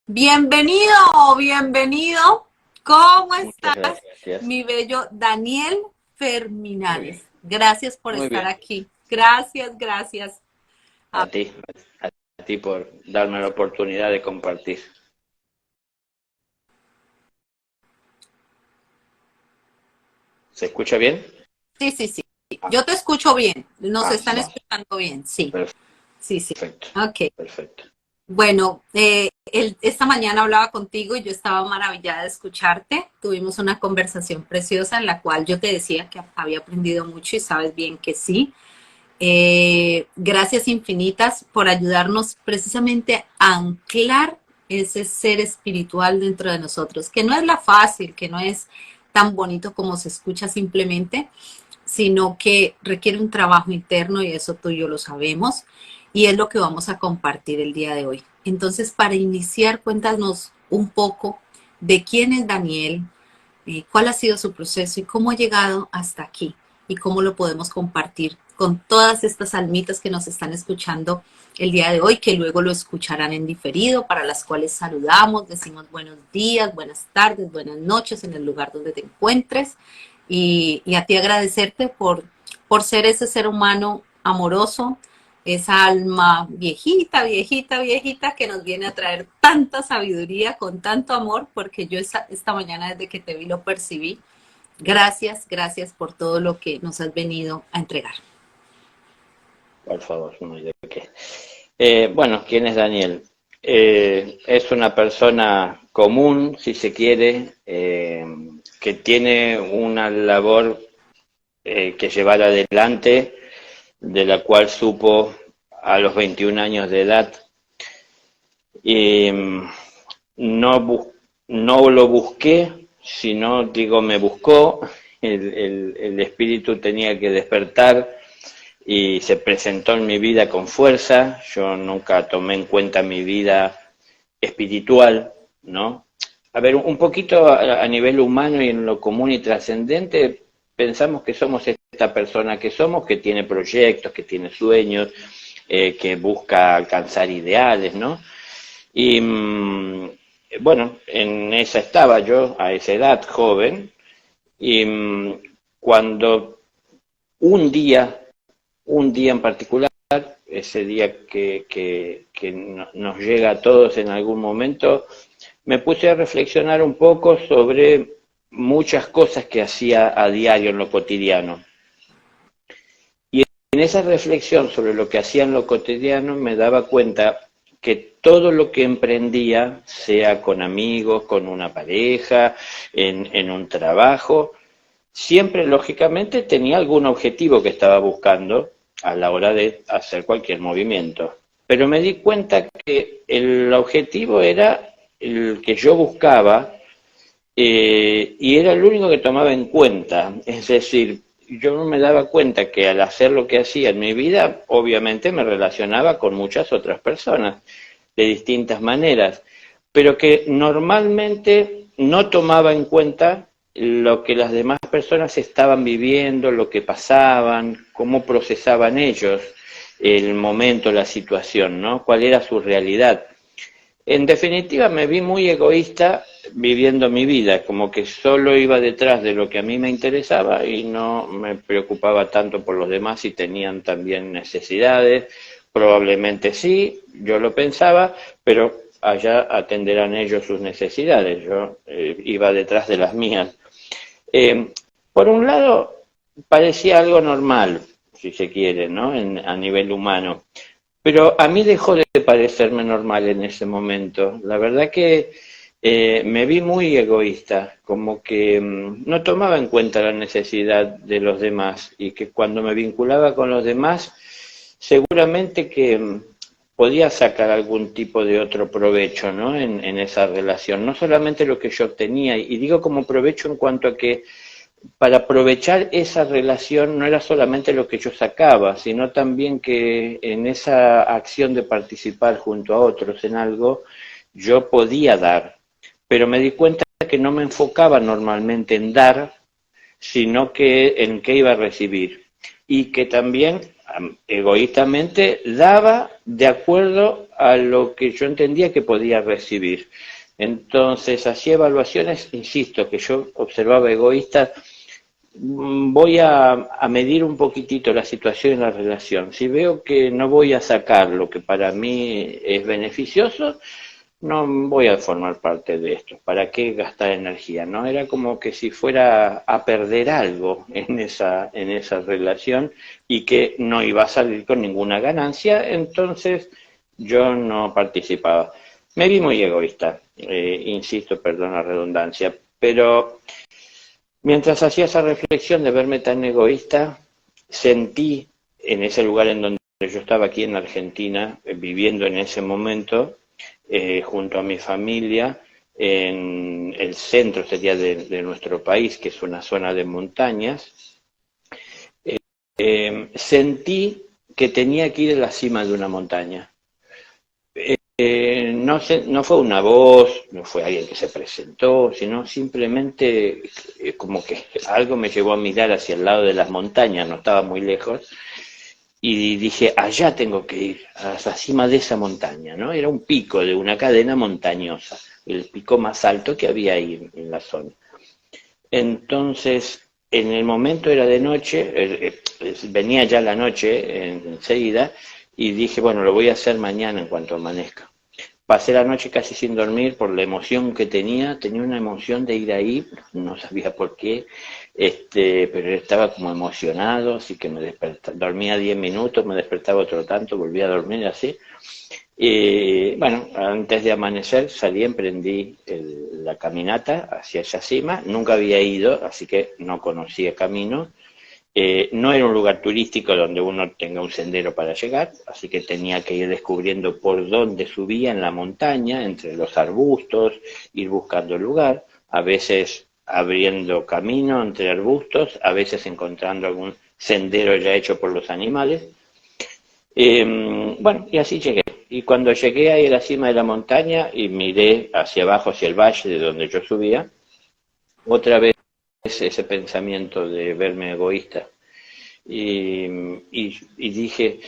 Bienvenido, bienvenido. ¿Cómo Muchas estás, gracias. mi bello Daniel Muy bien. Ferminales? Gracias por Muy estar bien. aquí. Gracias, gracias. A ti, a ti por darme la oportunidad de compartir. ¿Se escucha bien? Sí, sí, sí. Yo te escucho bien. Nos están Vamos. escuchando bien. Sí, sí, sí. Perfecto, Ok. perfecto. Bueno, esta mañana hablaba contigo y yo estaba maravillada de escucharte. Tuvimos una conversación preciosa en la cual yo te decía que había aprendido mucho y sabes bien que sí. Gracias infinitas por ayudarnos precisamente a anclar ese ser espiritual dentro de nosotros, que no es la fácil, que no es tan bonito como se escucha simplemente, sino que requiere un trabajo interno y eso tú y yo lo sabemos y es lo que vamos a compartir el día de hoy. Entonces, para iniciar, cuéntanos un poco de quién es Daniel, cuál ha sido su proceso y cómo ha llegado hasta aquí y cómo lo podemos compartir con todas estas almitas que nos están escuchando el día de hoy, que luego lo escucharán en diferido, para las cuales saludamos, decimos buenos días, buenas tardes, buenas noches en el lugar donde te encuentres y a ti agradecerte por ser ese ser humano amoroso, esa alma viejita, viejita, viejita que nos viene a traer tanta sabiduría con tanto amor, porque yo esta mañana desde que te vi lo percibí. Gracias, gracias por todo lo que nos has venido a entregar. Por favor, no hay de qué. Bueno, ¿quién es Daniel? Es una persona común, si se quiere, que tiene una labor que llevar adelante, de la cual supo a los 21 años de edad. Y no lo busqué, sino digo, me buscó, el espíritu tenía que despertar y se presentó en mi vida con fuerza. Yo nunca tomé en cuenta mi vida espiritual, ¿no? A ver, un poquito a nivel humano y en lo común y trascendente, pensamos que somos esta persona que somos, que tiene proyectos, que tiene sueños, que busca alcanzar ideales, ¿no? Y bueno, en esa estaba yo, a esa edad joven, y cuando un día, un día en particular, ese día que nos llega a todos en algún momento, me puse a reflexionar un poco sobre muchas cosas que hacía a diario en lo cotidiano. Y en esa reflexión sobre lo que hacía en lo cotidiano me daba cuenta que todo lo que emprendía, sea con amigos, con una pareja, en un trabajo, siempre lógicamente tenía algún objetivo que estaba buscando a la hora de hacer cualquier movimiento. Pero me di cuenta que el objetivo era el que yo buscaba, y era el único que tomaba en cuenta. Es decir, yo no me daba cuenta que al hacer lo que hacía en mi vida, obviamente me relacionaba con muchas otras personas de distintas maneras, pero que normalmente no tomaba en cuenta lo que las demás personas estaban viviendo, lo que pasaban, cómo procesaban ellos el momento, la situación, ¿no? Cuál era su realidad. En definitiva, me vi muy egoísta viviendo mi vida, como que solo iba detrás de lo que a mí me interesaba y no me preocupaba tanto por los demás si tenían también necesidades. Probablemente sí, yo lo pensaba, pero allá atenderán ellos sus necesidades. Yo iba detrás de las mías. Eh, por un lado, parecía algo normal, si se quiere, ¿no? A nivel humano. Pero a mí dejó de parecerme normal en ese momento. La verdad que me vi muy egoísta, como que no tomaba en cuenta la necesidad de los demás y que cuando me vinculaba con los demás, seguramente que podía sacar algún tipo de otro provecho, ¿no? En esa relación, no solamente lo que yo obtenía, y digo como provecho en cuanto a que para aprovechar esa relación no era solamente lo que yo sacaba, sino también que en esa acción de participar junto a otros en algo, yo podía dar, pero me di cuenta que no me enfocaba normalmente en dar, sino que en qué iba a recibir. Y que también egoístamente daba de acuerdo a lo que yo entendía que podía recibir. Entonces hacía evaluaciones, insisto, que yo observaba egoístas. Voy a medir un poquitito la situación en la relación. Si veo que no voy a sacar lo que para mí es beneficioso, no voy a formar parte de esto. ¿Para qué gastar energía? ¿No? Era como que si fuera a perder algo en esa relación y que no iba a salir con ninguna ganancia, entonces yo no participaba. Me vi muy egoísta, insisto, perdón la redundancia, pero mientras hacía esa reflexión de verme tan egoísta, sentí en ese lugar en donde yo estaba aquí en Argentina, viviendo en ese momento, junto a mi familia, en el centro sería de nuestro país, que es una zona de montañas, sentí que tenía que ir a la cima de una montaña. No sé, no fue una voz, no fue alguien que se presentó, sino simplemente como que algo me llevó a mirar hacia el lado de las montañas, no estaba muy lejos, y dije, allá tengo que ir, a la cima de esa montaña, ¿no? Era un pico de una cadena montañosa, el pico más alto que había ahí en la zona. Entonces, en el momento era de noche, venía ya la noche enseguida, y dije, bueno, lo voy a hacer mañana en cuanto amanezca. Pasé la noche casi sin dormir por la emoción que tenía una emoción de ir ahí, no sabía por qué, pero estaba como emocionado, así que me despertaba, dormía 10 minutos, me despertaba otro tanto, volvía a dormir así. Y bueno, antes de amanecer salí, emprendí la caminata hacia esa cima, nunca había ido, así que no conocía camino. No era un lugar turístico donde uno tenga un sendero para llegar, así que tenía que ir descubriendo por dónde subía en la montaña, entre los arbustos, ir buscando el lugar, a veces abriendo camino entre arbustos, a veces encontrando algún sendero ya hecho por los animales. Bueno, y así llegué. Y cuando llegué ahí a la cima de la montaña y miré hacia abajo, hacia el valle de donde yo subía, otra vez ese pensamiento de verme egoísta. Y dije,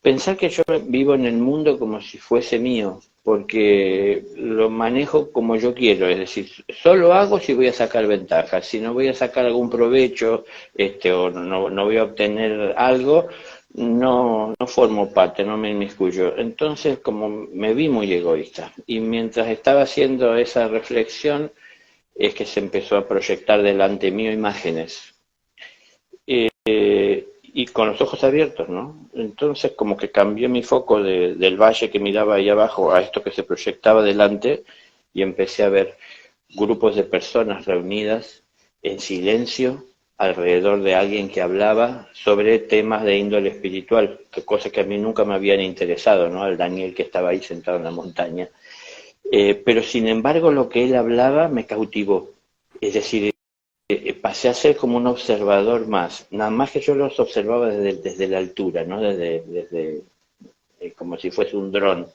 pensar que yo vivo en el mundo como si fuese mío, porque lo manejo como yo quiero, es decir, solo hago si voy a sacar ventaja, si no voy a sacar algún provecho, o no voy a obtener algo, no formo parte, no me inmiscuyo. Entonces, como me vi muy egoísta, y mientras estaba haciendo esa reflexión, es que se empezó a proyectar delante mío imágenes. Y con los ojos abiertos, ¿no? Entonces como que cambié mi foco del valle que miraba ahí abajo a esto que se proyectaba delante y empecé a ver grupos de personas reunidas en silencio alrededor de alguien que hablaba sobre temas de índole espiritual, que cosas que a mí nunca me habían interesado, ¿no? Al Daniel que estaba ahí sentado en la montaña. Pero sin embargo lo que él hablaba me cautivó. Es decir, pasé a ser como un observador más, nada más que yo los observaba desde la altura, ¿no? Desde como si fuese un dron.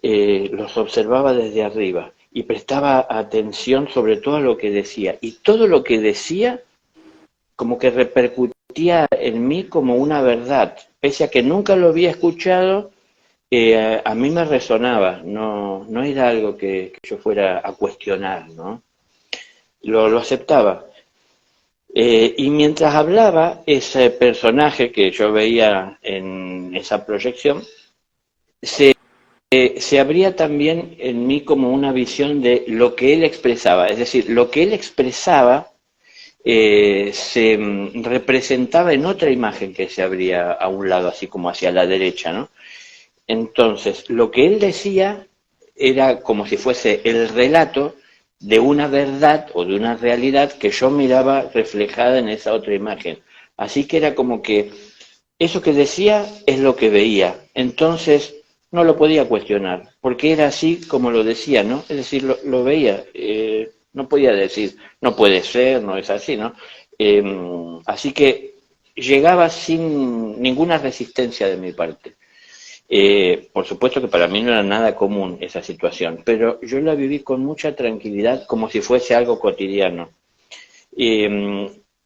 Los observaba desde arriba y prestaba atención sobre todo a lo que decía. Y todo lo que decía como que repercutía en mí como una verdad, pese a que nunca lo había escuchado. A mí me resonaba, no era algo que yo fuera a cuestionar, ¿no? Lo aceptaba. Y mientras hablaba, ese personaje que yo veía en esa proyección, se abría también en mí como una visión de lo que él expresaba. Es decir, lo que él expresaba se representaba en otra imagen que se abría a un lado, así como hacia la derecha, ¿no? Entonces, lo que él decía era como si fuese el relato de una verdad o de una realidad que yo miraba reflejada en esa otra imagen. Así que era como que eso que decía es lo que veía. Entonces no lo podía cuestionar, porque era así como lo decía, ¿no? Es decir, lo veía. No podía decir, no puede ser, no es así, ¿no? Así que llegaba sin ninguna resistencia de mi parte. Por supuesto que para mí no era nada común esa situación, pero yo la viví con mucha tranquilidad como si fuese algo cotidiano.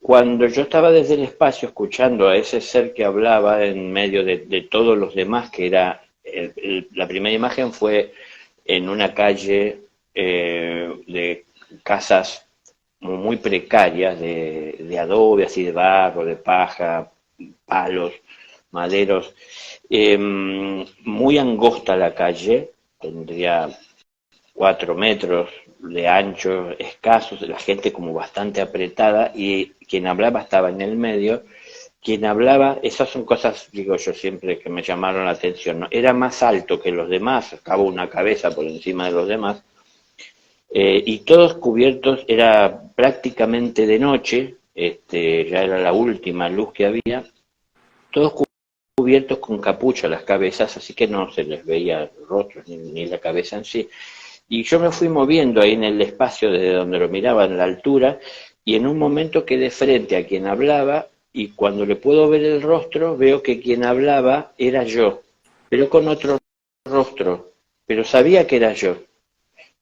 cuando yo estaba desde el espacio escuchando a ese ser que hablaba en medio de todos los demás, que era, la primera imagen fue en una calle de casas muy precarias, de adobe, así de barro, de paja, palos, maderos, muy angosta la calle, tendría 4 metros de ancho, escasos, la gente como bastante apretada y quien hablaba estaba en el medio. Quien hablaba, esas son cosas, digo yo siempre, que me llamaron la atención, ¿no? Era más alto que los demás, acabó una cabeza por encima de los demás, y todos cubiertos, era prácticamente de noche, ya era la última luz que había, todos cubiertos con capucha las cabezas, así que no se les veía rostros ni la cabeza en sí. Y yo me fui moviendo ahí en el espacio desde donde lo miraba en la altura, y en un momento quedé frente a quien hablaba, y cuando le puedo ver el rostro, veo que quien hablaba era yo, pero con otro rostro, pero sabía que era yo.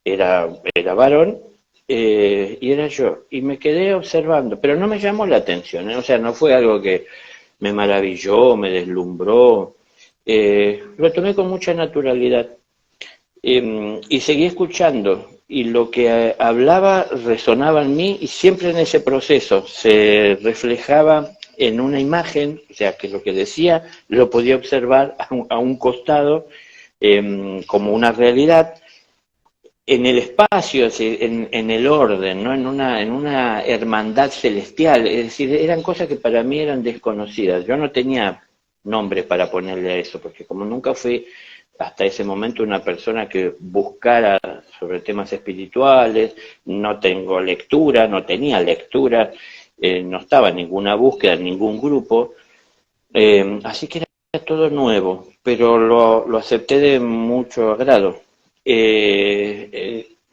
Era varón, y era yo. Y me quedé observando, pero no me llamó la atención, ¿eh? O sea, no fue algo que me maravilló, me deslumbró. Lo tomé con mucha naturalidad. Y seguí escuchando, y lo que hablaba resonaba en mí, y siempre en ese proceso se reflejaba en una imagen, o sea, que lo que decía lo podía observar a un costado, como una realidad, en el espacio, en el orden, ¿no? En una hermandad celestial. Es decir, eran cosas que para mí eran desconocidas. Yo no tenía nombre para ponerle a eso, porque como nunca fui hasta ese momento una persona que buscara sobre temas espirituales, no tengo lectura, no tenía lectura, no estaba en ninguna búsqueda, en ningún grupo, así que era todo nuevo, pero lo acepté de mucho agrado.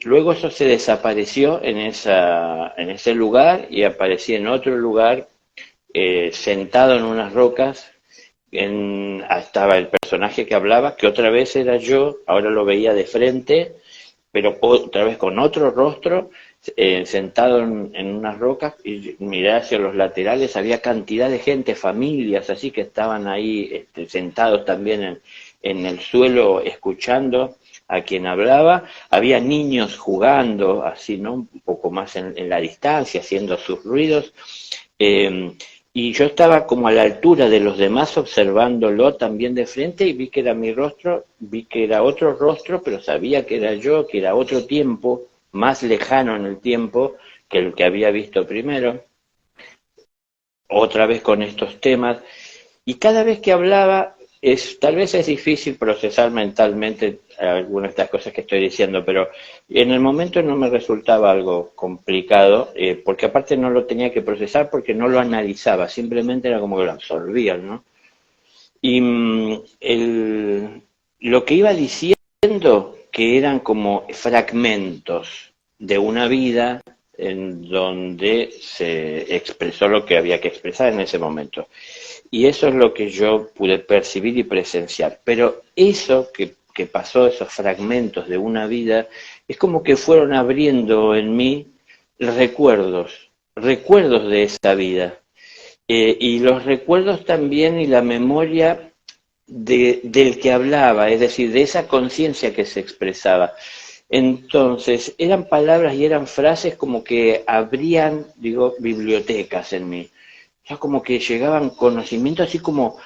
Luego eso se desapareció en ese lugar, y aparecí en otro lugar, sentado en unas rocas. Estaba el personaje que hablaba, que otra vez era yo, ahora lo veía de frente, pero otra vez con otro rostro, sentado en unas rocas, y miré hacia los laterales, había cantidad de gente, familias así, que estaban ahí, sentados también en el suelo escuchando a quien hablaba. Había niños jugando así, ¿no? Un poco más en la distancia, haciendo sus ruidos. eh, y yo estaba como a la altura de los demás, observándolo también de frente, y vi que era mi rostro, vi que era otro rostro, pero sabía que era yo, que era otro tiempo, más lejano en el tiempo que el que había visto primero, otra vez con estos temas. Y cada vez que hablaba, tal vez es difícil procesar mentalmente algunas de estas cosas que estoy diciendo, pero en el momento no me resultaba algo complicado, porque aparte no lo tenía que procesar porque no lo analizaba, simplemente era como que lo absorbía, ¿no? Y lo que iba diciendo, que eran como fragmentos de una vida en donde se expresó lo que había que expresar en ese momento. Y eso es lo que yo pude percibir y presenciar. Pero eso que pasó, esos fragmentos de una vida, es como que fueron abriendo en mí recuerdos de esa vida. Y los recuerdos también, y la memoria del que hablaba, es decir, de esa conciencia que se expresaba. Entonces, eran palabras y eran frases como que abrían, digo, bibliotecas en mí. Ya como que llegaban conocimientos así como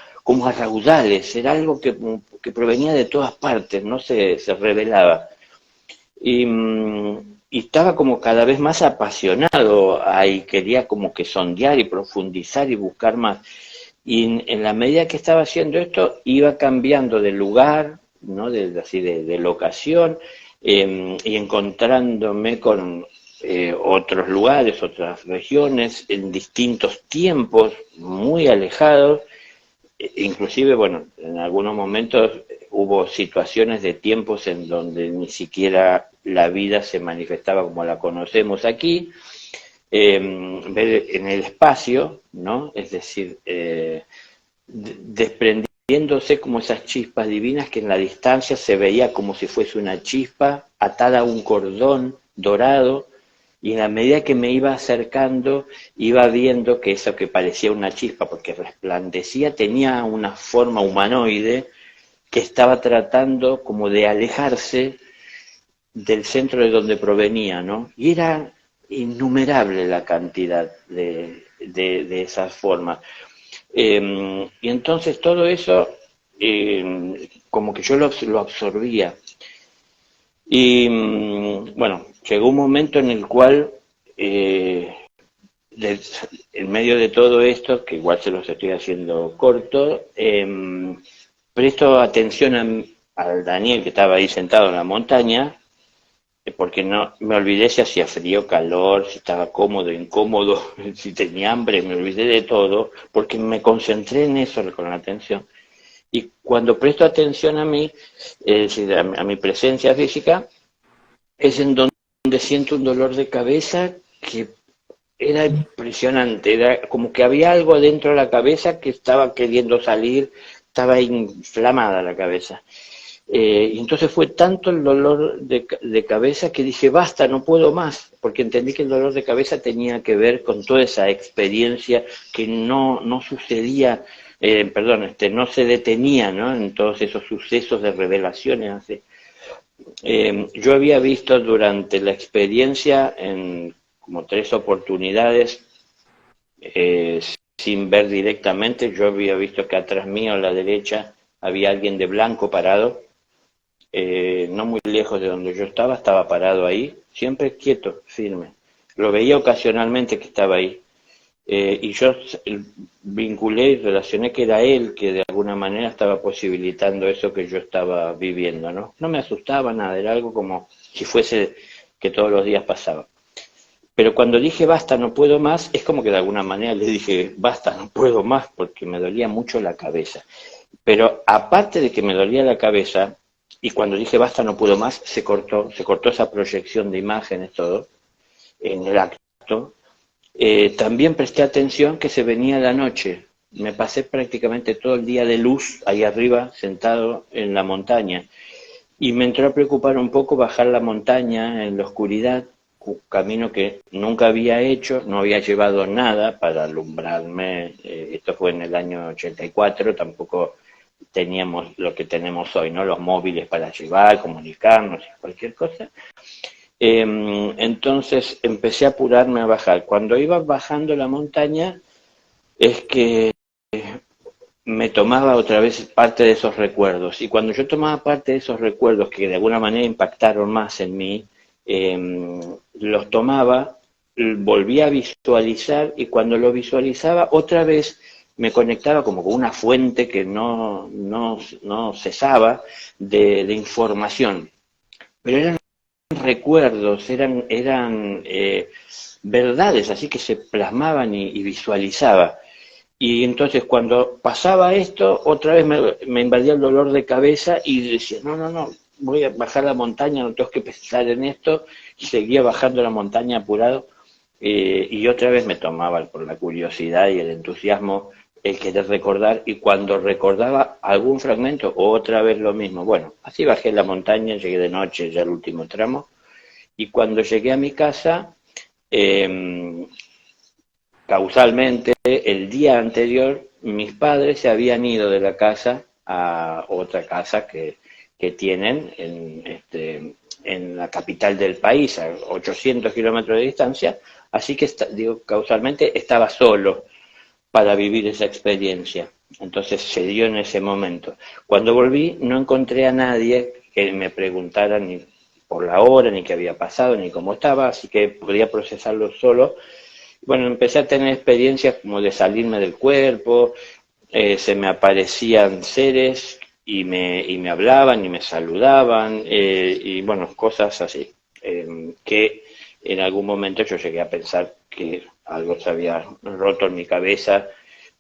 a raudales, era algo que provenía de todas partes, no se revelaba. Y estaba como cada vez más apasionado ahí, quería como que sondear y profundizar y buscar más. Y en la medida que estaba haciendo esto, iba cambiando de lugar, ¿no? De locación, y encontrándome con otros lugares, otras regiones, en distintos tiempos, muy alejados. Inclusive, bueno, en algunos momentos hubo situaciones de tiempos en donde ni siquiera la vida se manifestaba como la conocemos aquí, ver en el espacio, ¿no? Es decir, desprendiéndose como esas chispas divinas que en la distancia se veía como si fuese una chispa atada a un cordón dorado, Y en la medida que me iba acercando, iba viendo que eso que parecía una chispa, porque resplandecía, tenía una forma humanoide que estaba tratando como de alejarse del centro de donde provenía, ¿no? Y era innumerable la cantidad de esas formas. Y entonces todo eso, como que yo lo absorbía. Y bueno, llegó un momento en el cual, de- en medio de todo esto, que igual se los estoy haciendo corto, presto atención al Daniel que estaba ahí sentado en la montaña, porque no me olvidé si hacía frío, calor, si estaba cómodo, incómodo, si tenía hambre, me olvidé de todo, porque me concentré en eso con la atención. Y cuando presto atención a mí, es decir, a mi presencia física, es en donde siento un dolor de cabeza que era impresionante, era como que había algo dentro de la cabeza que estaba queriendo salir, estaba inflamada la cabeza. Y entonces fue tanto el dolor de cabeza que dije, basta, no puedo más, porque entendí que el dolor de cabeza tenía que ver con toda esa experiencia que no sucedía, perdón, no se detenía, ¿no? En todos esos sucesos de revelaciones. Así. Yo había visto durante la experiencia en como 3 oportunidades, eh, sin ver directamente, yo había visto que atrás mío a la derecha había alguien de blanco parado, no muy lejos de donde yo estaba parado ahí, siempre quieto, firme. Lo veía ocasionalmente que estaba ahí. Y yo vinculé y relacioné que era él que de alguna manera estaba posibilitando eso que yo estaba viviendo, ¿no? No me asustaba nada, era algo como si fuese que todos los días pasaba. Pero cuando dije basta, no puedo más, es como que de alguna manera le dije basta, no puedo más, porque me dolía mucho la cabeza. Pero aparte de que me dolía la cabeza, y cuando dije basta, no puedo más, se cortó esa proyección de imágenes, todo, en el acto. También presté atención que se venía la noche. Me pasé prácticamente todo el día de luz ahí arriba, sentado en la montaña. Y me entró a preocupar un poco bajar la montaña en la oscuridad, un camino que nunca había hecho, no había llevado nada para alumbrarme. Esto fue en el año 84, tampoco teníamos lo que tenemos hoy, ¿no? Los móviles para llevar, comunicarnos, cualquier cosa. Entonces empecé a apurarme a bajar. Cuando iba bajando la montaña es que me tomaba otra vez parte de esos recuerdos. Y cuando yo tomaba parte de esos recuerdos que de alguna manera impactaron más en mí, los tomaba, volvía a visualizar y cuando lo visualizaba otra vez me conectaba como con una fuente que no cesaba de información. Pero eran recuerdos, eran verdades, así que se plasmaban y visualizaba. Y entonces cuando pasaba esto, otra vez me invadía el dolor de cabeza y decía, no, voy a bajar la montaña, no tengo que pensar en esto. Y seguía bajando la montaña apurado, y otra vez me tomaba por la curiosidad y el entusiasmo el querer recordar, y cuando recordaba algún fragmento, otra vez lo mismo. Bueno, así bajé la montaña, llegué de noche ya al último tramo, y cuando llegué a mi casa, eh, causalmente, el día anterior, mis padres se habían ido de la casa a otra casa que tienen en la capital del país, a 800 kilómetros de distancia, así que, digo, causalmente estaba solo para vivir esa experiencia. Entonces se dio en ese momento. Cuando volví no encontré a nadie que me preguntara ni por la hora, ni qué había pasado, ni cómo estaba, así que podía procesarlo solo. Bueno, empecé a tener experiencias como de salirme del cuerpo, se me aparecían seres y me hablaban y me saludaban, y bueno, cosas así, que en algún momento yo llegué a pensar que algo se había roto en mi cabeza,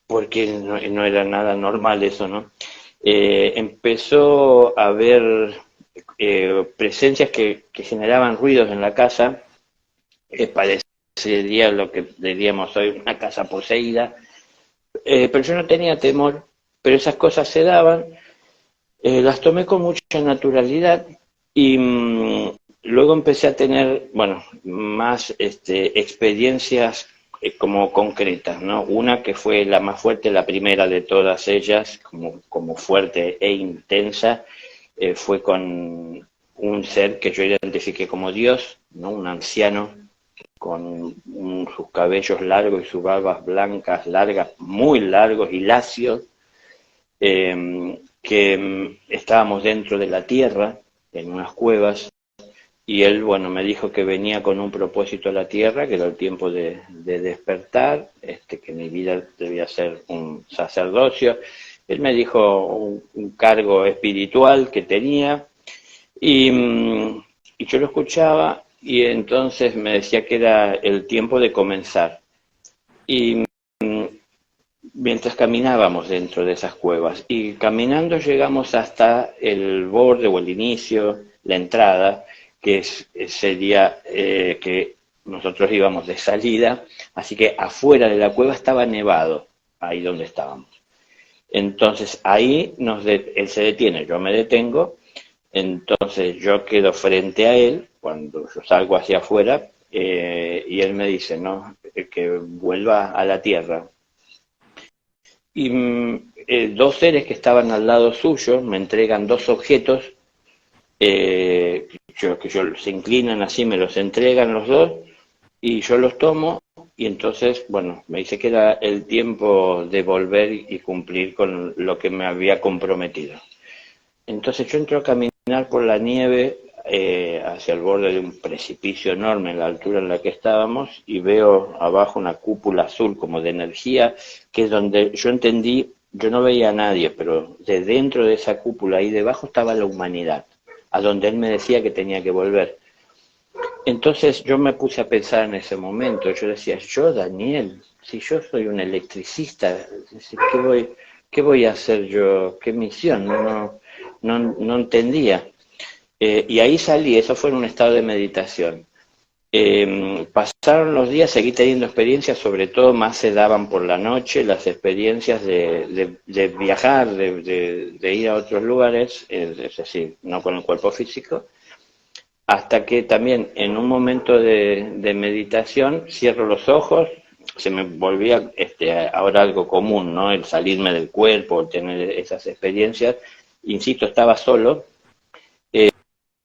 porque no era nada normal eso, ¿no? Empezó a haber presencias que generaban ruidos en la casa, sería lo que diríamos hoy una casa poseída, pero yo no tenía temor, pero esas cosas se daban, las tomé con mucha naturalidad y luego luego empecé a tener, bueno, más experiencias como concretas, ¿no? Una que fue la más fuerte, la primera de todas ellas, como fuerte e intensa, fue con un ser que yo identifiqué como Dios, ¿no? Un anciano con sus cabellos largos y sus barbas blancas, largas, muy largos y lacios, que estábamos dentro de la tierra, en unas cuevas, y él, bueno, me dijo que venía con un propósito a la tierra, que era el tiempo de despertar, que mi vida debía ser un sacerdocio. Él me dijo un cargo espiritual que tenía, y yo lo escuchaba, y entonces me decía que era el tiempo de comenzar. Y mientras caminábamos dentro de esas cuevas, y caminando llegamos hasta el borde o el inicio, la entrada, sería que nosotros íbamos de salida, así que afuera de la cueva estaba nevado, ahí donde estábamos. Entonces ahí él se detiene, yo me detengo, entonces yo quedo frente a él cuando yo salgo hacia afuera, y él me dice, no, que vuelva a la tierra. Y dos seres que estaban al lado suyo me entregan dos objetos, se inclinan así, me los entregan los dos, y yo los tomo, y entonces, bueno, me dice que era el tiempo de volver y cumplir con lo que me había comprometido. Entonces yo entro a caminar por la nieve hacia el borde de un precipicio enorme en la altura en la que estábamos, y veo abajo una cúpula azul como de energía, que es donde yo entendí, yo no veía a nadie, pero de dentro de esa cúpula ahí debajo estaba la humanidad, a donde él me decía que tenía que volver. Entonces yo me puse a pensar en ese momento, yo decía, yo, Daniel, si yo soy un electricista, ¿qué voy a hacer yo? ¿Qué misión? No entendía. Y ahí salí, eso fue en un estado de meditación. Pasaron los días, seguí teniendo experiencias, sobre todo más se daban por la noche, las experiencias de viajar, de ir a otros lugares, es decir, no con el cuerpo físico, hasta que también en un momento de meditación cierro los ojos, se me volvía ahora algo común, ¿no? El salirme del cuerpo, el tener esas experiencias, insisto, estaba solo,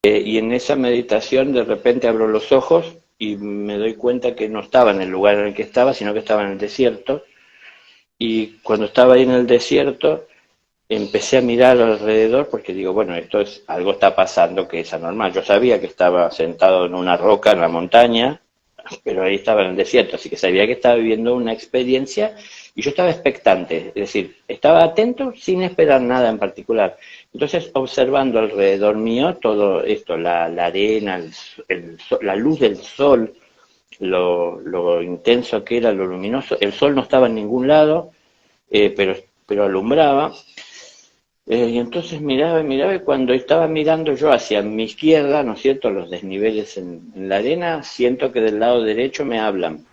y en esa meditación de repente abro los ojos y me doy cuenta que no estaba en el lugar en el que estaba, sino que estaba en el desierto, y cuando estaba ahí en el desierto empecé a mirar alrededor porque digo, bueno, algo está pasando que es anormal. Yo sabía que estaba sentado en una roca en la montaña, pero ahí estaba en el desierto, así que sabía que estaba viviendo una experiencia y yo estaba expectante, es decir, estaba atento sin esperar nada en particular. Entonces, observando alrededor mío todo esto, la arena, la luz del sol, lo intenso que era, lo luminoso, el sol no estaba en ningún lado, pero alumbraba. Y entonces miraba y miraba, y cuando estaba mirando yo hacia mi izquierda, ¿no es cierto?, los desniveles en la arena, siento que del lado derecho me hablan.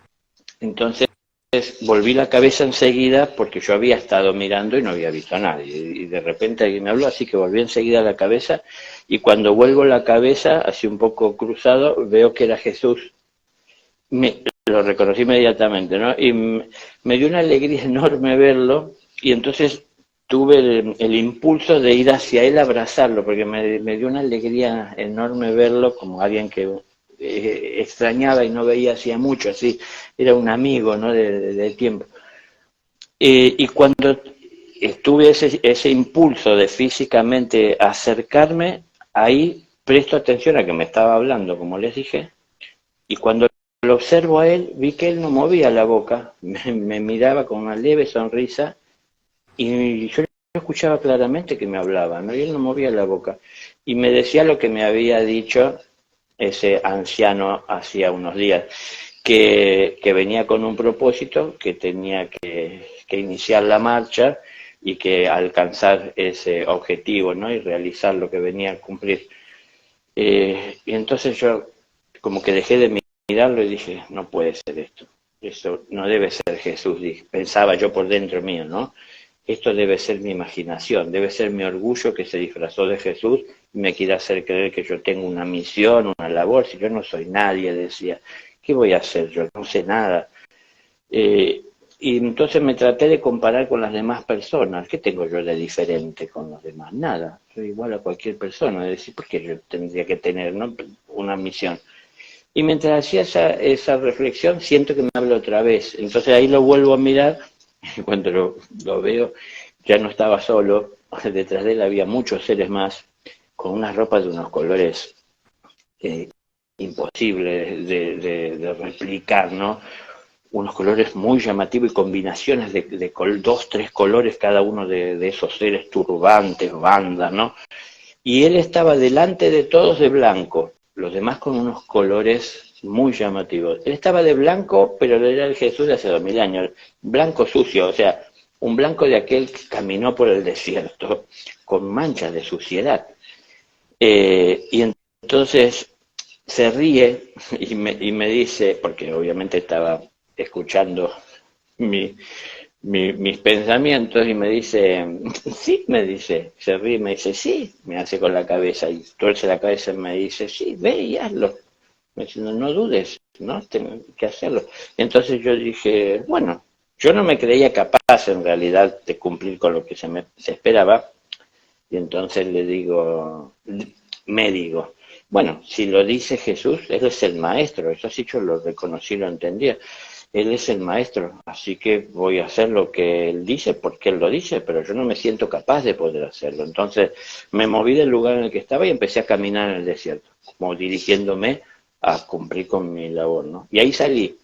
Entonces volví la cabeza enseguida porque yo había estado mirando y no había visto a nadie. Y de repente alguien me habló, así que volví enseguida la cabeza, y cuando vuelvo la cabeza, así un poco cruzado, veo que era Jesús. Lo reconocí inmediatamente, ¿no? Y me dio una alegría enorme verlo, y entonces tuve el impulso de ir hacia él a abrazarlo, porque me dio una alegría enorme verlo como alguien que extrañaba y no veía hacía mucho, así, era un amigo, ¿no?, de tiempo. Y cuando tuve ese impulso de físicamente acercarme, ahí presto atención a que me estaba hablando, como les dije, y cuando lo observo a él, vi que él no movía la boca, me miraba con una leve sonrisa, y yo escuchaba claramente que me hablaba, ¿no? Y él no movía la boca. Y me decía lo que me había dicho ese anciano hacía unos días, que venía con un propósito, que tenía que iniciar la marcha y que alcanzar ese objetivo, ¿no?, y realizar lo que venía a cumplir. Y entonces yo como que dejé de mirarlo y dije, no puede ser esto. Eso no debe ser Jesús, pensaba yo por dentro mío, ¿no? Esto debe ser mi imaginación, debe ser mi orgullo que se disfrazó de Jesús me quiere hacer creer que yo tengo una misión, una labor, si yo no soy nadie, decía, ¿qué voy a hacer? Yo no sé nada. Y entonces me traté de comparar con las demás personas. ¿Qué tengo yo de diferente con los demás? Nada. Soy igual a cualquier persona. Es decir, ¿por qué yo tendría que tener, ¿no?, una misión? Y mientras hacía esa reflexión, siento que me habla otra vez. Entonces ahí lo vuelvo a mirar, y cuando lo veo, ya no estaba solo. Detrás de él había muchos seres más, con unas ropas de unos colores eh, imposibles de replicar, ¿no? Unos colores muy llamativos y combinaciones de dos, tres colores cada uno de esos seres turbantes, bandas, ¿no? Y él estaba delante de todos de blanco, los demás con unos colores muy llamativos. Él estaba de blanco, pero era el Jesús de hace 2000 años, blanco sucio, o sea, un blanco de aquel que caminó por el desierto, con manchas de suciedad. Y entonces se ríe y me dice, porque obviamente estaba escuchando mi, mis pensamientos, y me dice, sí, me dice, se ríe y me dice, sí, me hace con la cabeza y tuerce la cabeza y me dice, sí, ve y hazlo. Me dice, no, no dudes, ¿no? Tengo que hacerlo. Entonces yo dije, bueno, yo no me creía capaz en realidad de cumplir con lo que se esperaba, y entonces me digo, bueno, si lo dice Jesús, Él es el maestro, eso sí yo lo reconocí, lo entendía. Él es el maestro, así que voy a hacer lo que Él dice porque Él lo dice, pero yo no me siento capaz de poder hacerlo. Entonces me moví del lugar en el que estaba y empecé a caminar en el desierto, como dirigiéndome a cumplir con mi labor, ¿no? Y ahí salí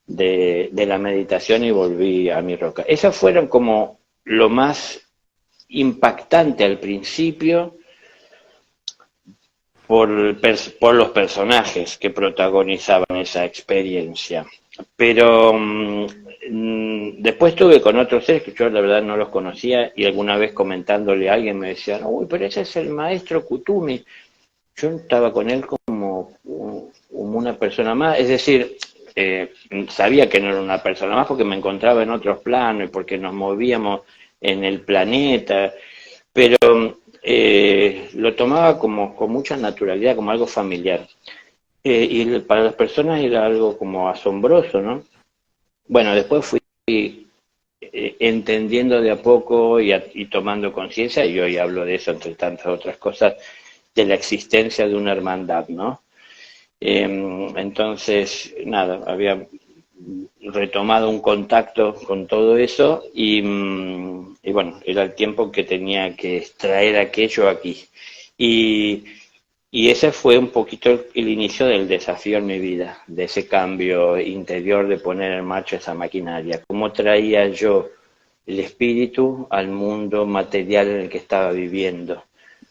de la meditación y volví a mi roca. Esas fueron como lo más impactante al principio por los personajes que protagonizaban esa experiencia. Pero después estuve con otros seres que yo la verdad no los conocía, y alguna vez comentándole a alguien me decían, uy, pero ese es el maestro Kutumi. Yo estaba con él como una persona más, es decir, sabía que no era una persona más porque me encontraba en otros planos y porque nos movíamos en el planeta, pero lo tomaba como con mucha naturalidad, como algo familiar. Y para las personas era algo como asombroso, ¿no? Bueno, después fui entendiendo de a poco y tomando conciencia, y hoy hablo de eso entre tantas otras cosas, de la existencia de una hermandad, ¿no? Entonces, nada, había retomado un contacto con todo eso y bueno, era el tiempo que tenía que extraer aquello aquí. Y, y ese fue un poquito el inicio del desafío en mi vida, de ese cambio interior de poner en marcha esa maquinaria. ¿Cómo traía yo el espíritu al mundo material en el que estaba viviendo?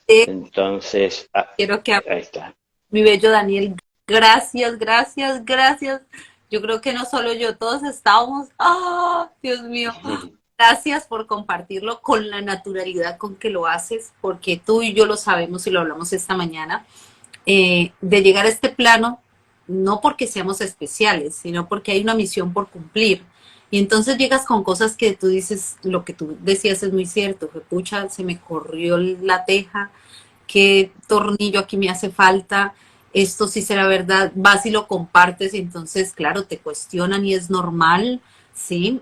Entonces, Quiero que ahí está. mi bello Daniel, gracias, gracias, gracias. Yo creo que no solo yo, todos estábamos, ¡ah, Dios mío! Gracias por compartirlo con la naturalidad con que lo haces, porque tú y yo lo sabemos y lo hablamos esta mañana, de llegar a este plano, no porque seamos especiales, sino porque hay una misión por cumplir. Y entonces llegas con cosas que tú dices, lo que tú decías es muy cierto, que pucha, se me corrió la teja, qué tornillo aquí me hace falta, esto sí será verdad, vas y lo compartes y entonces, claro, te cuestionan y es normal, ¿sí?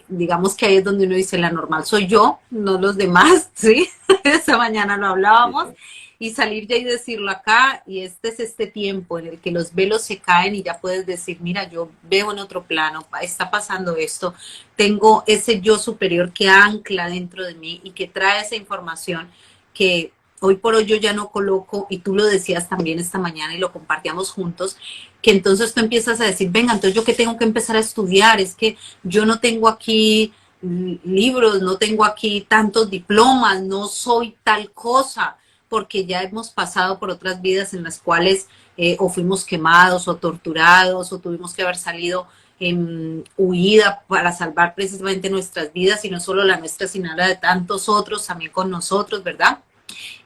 Digamos que ahí es donde uno dice, la normal soy yo, no los demás, ¿sí? Esta mañana lo Sí, hablábamos, sí. y salir ya y decirlo acá, y este es este tiempo en el que los velos se caen y ya puedes decir, mira, yo veo en otro plano, está pasando esto, tengo ese yo superior que ancla dentro de mí y que trae esa información que hoy por hoy yo ya no coloco, y tú lo decías también esta mañana y lo compartíamos juntos, que entonces tú empiezas a decir, venga, entonces yo qué tengo que empezar a estudiar, es que yo no tengo aquí libros, no tengo aquí tantos diplomas, no soy tal cosa, porque ya hemos pasado por otras vidas en las cuales o fuimos quemados o torturados o tuvimos que haber salido en huida para salvar precisamente nuestras vidas, y no solo la nuestra, sino la de tantos otros también con nosotros, ¿verdad?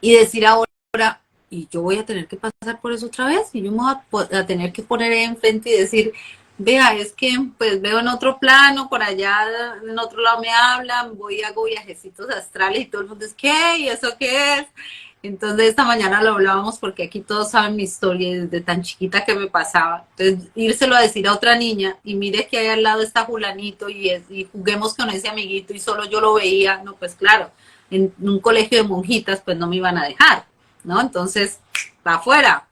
Y decir ahora, y yo voy a tener que pasar por eso otra vez, y yo me voy a tener que poner enfrente y decir, vea, es que pues veo en otro plano, por allá en otro lado me hablan, voy y hago viajecitos astrales y todo el mundo es, ¿qué? ¿Y eso qué es? Entonces esta mañana lo hablábamos porque aquí todos saben mi historia desde tan chiquita que me pasaba. Entonces írselo a decir a otra niña y mire que ahí al lado está Julanito y juguemos con ese amiguito y solo yo lo veía, no, pues claro, en un colegio de monjitas pues no me iban a dejar, ¿no? Entonces, para afuera.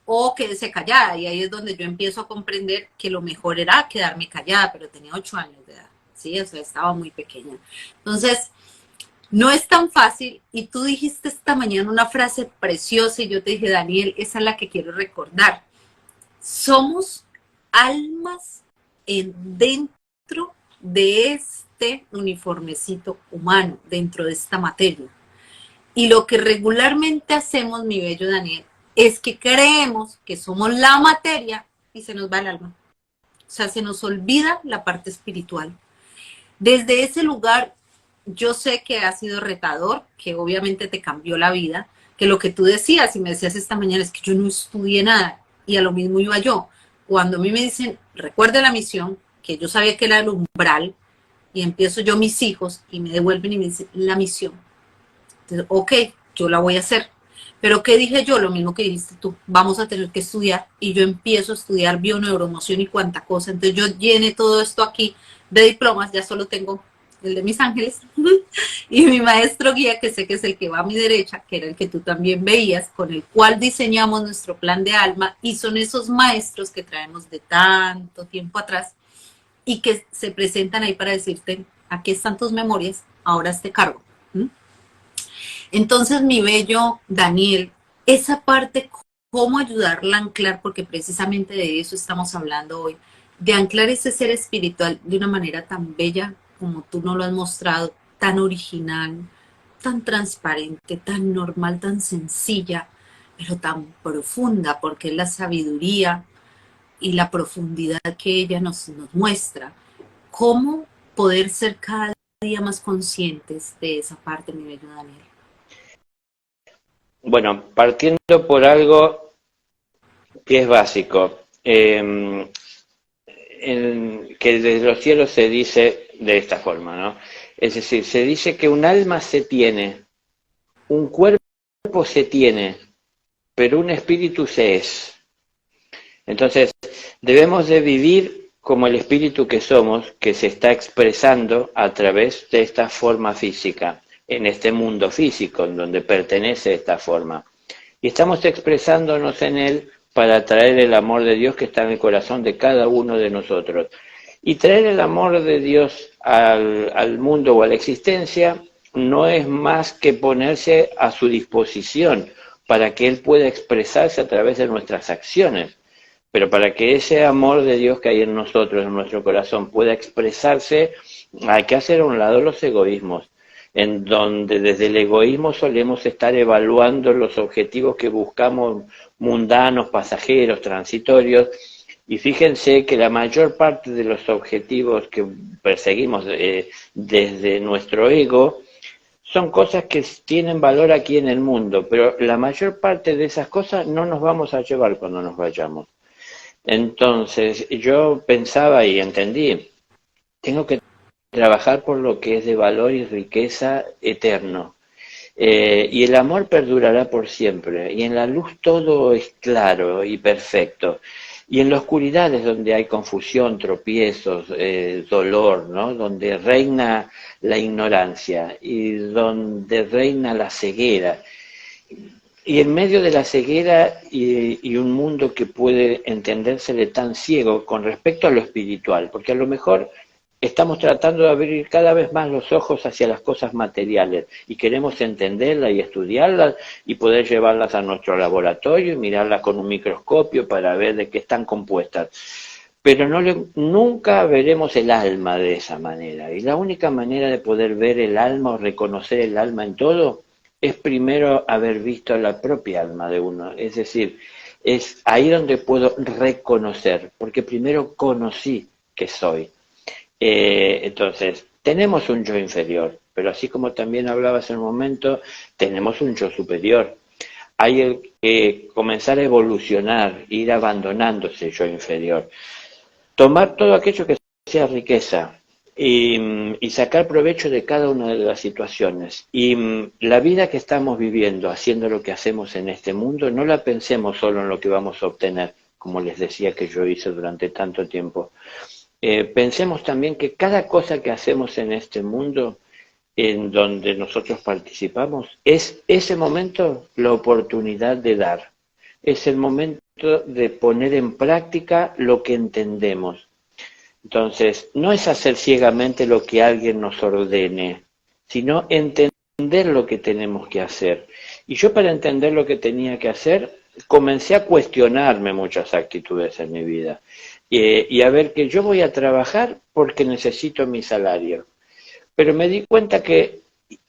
O quédese callada y ahí es donde yo empiezo a comprender que lo mejor era quedarme callada, pero tenía 8 años de edad, ¿sí? O sea, estaba muy pequeña. Entonces, no es tan fácil y tú dijiste esta mañana una frase preciosa y yo te dije, Daniel, esa es la que quiero recordar. Somos almas dentro de este uniformecito humano, dentro de esta materia. Y lo que regularmente hacemos, mi bello Daniel, es que creemos que somos la materia y se nos va el alma. O sea, se nos olvida la parte espiritual. Desde ese lugar, yo sé que ha sido retador, que obviamente te cambió la vida, que lo que tú decías y me decías esta mañana es que yo no estudié nada y a lo mismo iba yo. Cuando a mí me dicen, recuerde la misión, que yo sabía que era el umbral, y empiezo yo mis hijos y me devuelven y me dicen, la misión. Entonces, ok, yo la voy a hacer. Pero ¿qué dije yo? Lo mismo que dijiste tú, vamos a tener que estudiar y yo empiezo a estudiar bioneuromoción y cuánta cosa. Entonces yo llené todo esto aquí de diplomas, ya solo tengo el de mis ángeles y mi maestro guía, que sé que es el que va a mi derecha, que era el que tú también veías, con el cual diseñamos nuestro plan de alma y son esos maestros que traemos de tanto tiempo atrás y que se presentan ahí para decirte, aquí están tus memorias, ahora este cargo. ¿Mm? Entonces, mi bello Daniel, esa parte, cómo ayudarla a anclar, porque precisamente de eso estamos hablando hoy, de anclar ese ser espiritual de una manera tan bella como tú nos lo has mostrado, tan original, tan transparente, tan normal, tan sencilla, pero tan profunda, porque es la sabiduría y la profundidad que ella nos muestra. ¿Cómo poder ser cada día más conscientes de esa parte, mi bello Daniel? Bueno, partiendo por algo que es básico, que desde los cielos se dice de esta forma, ¿no? Es decir, se dice que un alma se tiene, un cuerpo se tiene, pero un espíritu se es. Entonces, debemos de vivir como el espíritu que somos, que se está expresando a través de esta forma física, en este mundo físico, en donde pertenece esta forma. Y estamos expresándonos en él para traer el amor de Dios que está en el corazón de cada uno de nosotros. Y traer el amor de Dios al mundo o a la existencia no es más que ponerse a su disposición para que Él pueda expresarse a través de nuestras acciones. Pero para que ese amor de Dios que hay en nosotros, en nuestro corazón, pueda expresarse, hay que hacer a un lado los egoísmos, en donde desde el egoísmo solemos estar evaluando los objetivos que buscamos mundanos, pasajeros, transitorios, y fíjense que la mayor parte de los objetivos que perseguimos desde nuestro ego son cosas que tienen valor aquí en el mundo, pero la mayor parte de esas cosas no nos vamos a llevar cuando nos vayamos. Entonces yo pensaba y entendí, tengo que trabajar por lo que es de valor y riqueza eterno. Y el amor perdurará por siempre, y en la luz todo es claro y perfecto. Y en la oscuridad es donde hay confusión, tropiezos, dolor, ¿no? Donde reina la ignorancia y donde reina la ceguera. Y en medio de la ceguera y un mundo que puede entendérsele tan ciego con respecto a lo espiritual, porque a lo mejor estamos tratando de abrir cada vez más los ojos hacia las cosas materiales y queremos entenderlas y estudiarlas y poder llevarlas a nuestro laboratorio y mirarlas con un microscopio para ver de qué están compuestas. Pero nunca veremos el alma de esa manera. Y la única manera de poder ver el alma o reconocer el alma en todo es primero haber visto la propia alma de uno. Es decir, es ahí donde puedo reconocer, porque primero conocí que soy. Entonces, tenemos un yo inferior, pero así como también hablabas en un momento, tenemos un yo superior. Hay que comenzar a evolucionar, ir abandonando ese yo inferior. Tomar todo aquello que sea riqueza, y sacar provecho de cada una de las situaciones. Y la vida que estamos viviendo, haciendo lo que hacemos en este mundo, no la pensemos solo en lo que vamos a obtener, como les decía que yo hice durante tanto tiempo. Pensemos también que cada cosa que hacemos en este mundo, en donde nosotros participamos, es ese momento la oportunidad de dar. Es el momento de poner en práctica lo que entendemos. Entonces, no es hacer ciegamente lo que alguien nos ordene, sino entender lo que tenemos que hacer. Y yo, para entender lo que tenía que hacer, comencé a cuestionarme muchas actitudes en mi vida y a ver que yo voy a trabajar porque necesito mi salario. Pero me di cuenta que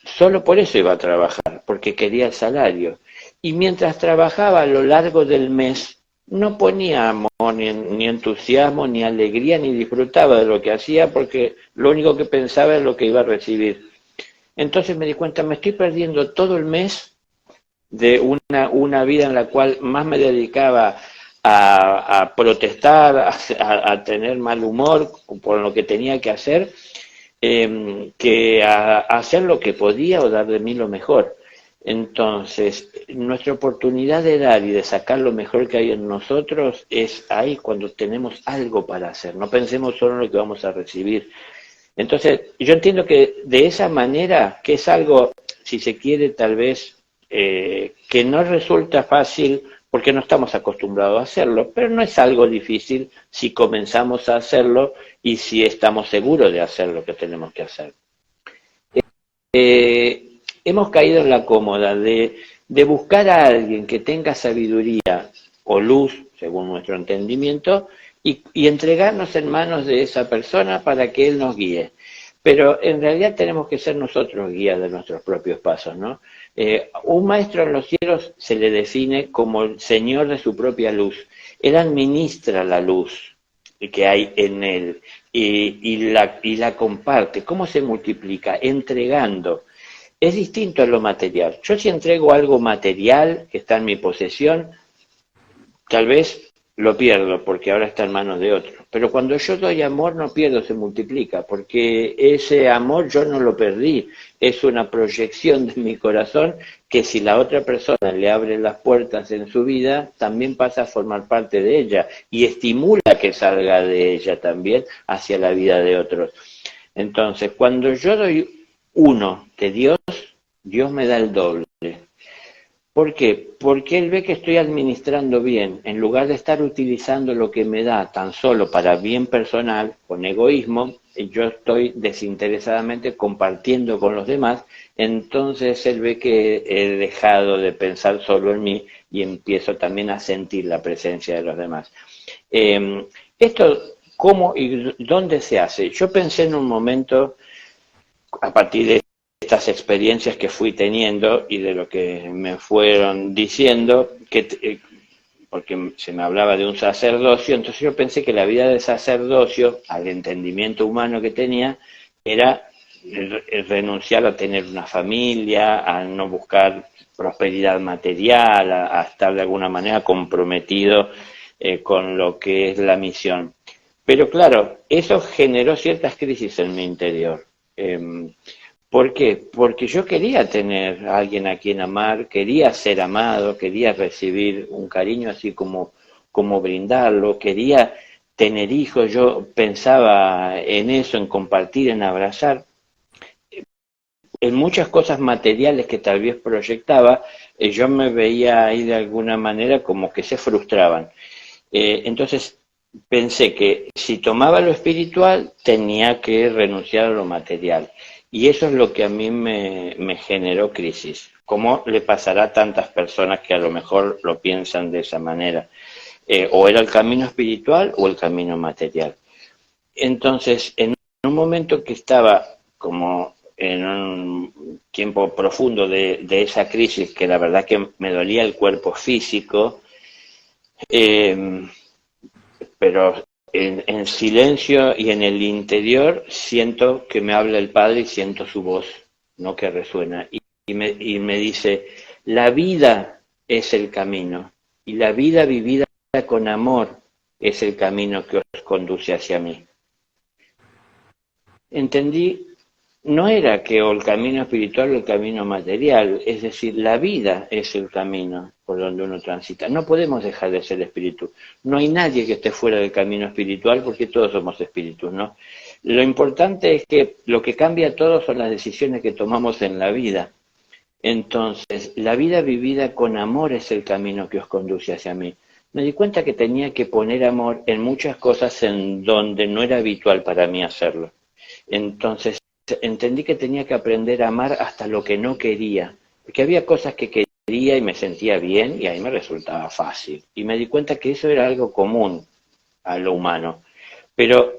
solo por eso iba a trabajar, porque quería el salario. Y mientras trabajaba a lo largo del mes, no ponía amor, ni entusiasmo, ni alegría, ni disfrutaba de lo que hacía, porque lo único que pensaba es lo que iba a recibir. Entonces me di cuenta, me estoy perdiendo todo el mes de una vida en la cual más me dedicaba a protestar, a tener mal humor por lo que tenía que hacer, que a hacer lo que podía o dar de mí lo mejor. Entonces, nuestra oportunidad de dar y de sacar lo mejor que hay en nosotros es ahí cuando tenemos algo para hacer. No pensemos solo en lo que vamos a recibir. Entonces, yo entiendo que de esa manera, que es algo, si se quiere, tal vez, que no resulta fácil porque no estamos acostumbrados a hacerlo, pero no es algo difícil si comenzamos a hacerlo y si estamos seguros de hacer lo que tenemos que hacer. Hemos caído en la cómoda de buscar a alguien que tenga sabiduría o luz, según nuestro entendimiento, y entregarnos en manos de esa persona para que él nos guíe. Pero en realidad tenemos que ser nosotros guías de nuestros propios pasos, ¿no? Un maestro en los cielos se le define como el señor de su propia luz. Él administra la luz que hay en él y la comparte. ¿Cómo se multiplica? Entregando. Es distinto a lo material. Yo, si entrego algo material que está en mi posesión, tal vez lo pierdo porque ahora está en manos de otro. Pero cuando yo doy amor, no pierdo, se multiplica, porque ese amor yo no lo perdí, es una proyección de mi corazón que, si la otra persona le abre las puertas en su vida, también pasa a formar parte de ella y estimula que salga de ella también hacia la vida de otros. Entonces, cuando yo doy uno de Dios, Dios me da el doble. ¿Por qué? Porque él ve que estoy administrando bien, en lugar de estar utilizando lo que me da tan solo para bien personal, con egoísmo, yo estoy desinteresadamente compartiendo con los demás, entonces él ve que he dejado de pensar solo en mí y empiezo también a sentir la presencia de los demás. Esto, ¿cómo y dónde se hace? Yo pensé en un momento, a partir de estas experiencias que fui teniendo y de lo que me fueron diciendo, porque se me hablaba de un sacerdocio, entonces yo pensé que la vida de sacerdocio, al entendimiento humano que tenía, era renunciar a tener una familia, a no buscar prosperidad material, a estar de alguna manera comprometido con lo que es la misión. Pero claro, eso generó ciertas crisis en mi interior. ¿Por qué? Porque yo quería tener a alguien a quien amar, quería ser amado, quería recibir un cariño así como brindarlo, quería tener hijos, yo pensaba en eso, en compartir, en abrazar, en muchas cosas materiales que tal vez proyectaba, yo me veía ahí de alguna manera como que se frustraban. Entonces pensé que si tomaba lo espiritual tenía que renunciar a lo material. Y eso es lo que a mí me generó crisis. ¿Cómo le pasará a tantas personas que a lo mejor lo piensan de esa manera? O era el camino espiritual o el camino material. Entonces, en un momento que estaba como en un tiempo profundo de esa crisis, que la verdad que me dolía el cuerpo físico, pero en silencio y en el interior siento que me habla el Padre y siento su voz, ¿no? Que resuena. Y me dice, la vida es el camino, y la vida vivida con amor es el camino que os conduce hacia mí. entendí, no era que o el camino espiritual o el camino material, es decir, la vida es el camino por donde uno transita. No podemos dejar de ser espíritu. No hay nadie que esté fuera del camino espiritual porque todos somos espíritus, ¿no? Lo importante es que lo que cambia todo son las decisiones que tomamos en la vida. Entonces, la vida vivida con amor es el camino que os conduce hacia mí. Me di cuenta que tenía que poner amor en muchas cosas en donde no era habitual para mí hacerlo. Entonces, entendí que tenía que aprender a amar hasta lo que no quería, porque había cosas que quería y me sentía bien y ahí me resultaba fácil. Y me di cuenta que eso era algo común a lo humano. Pero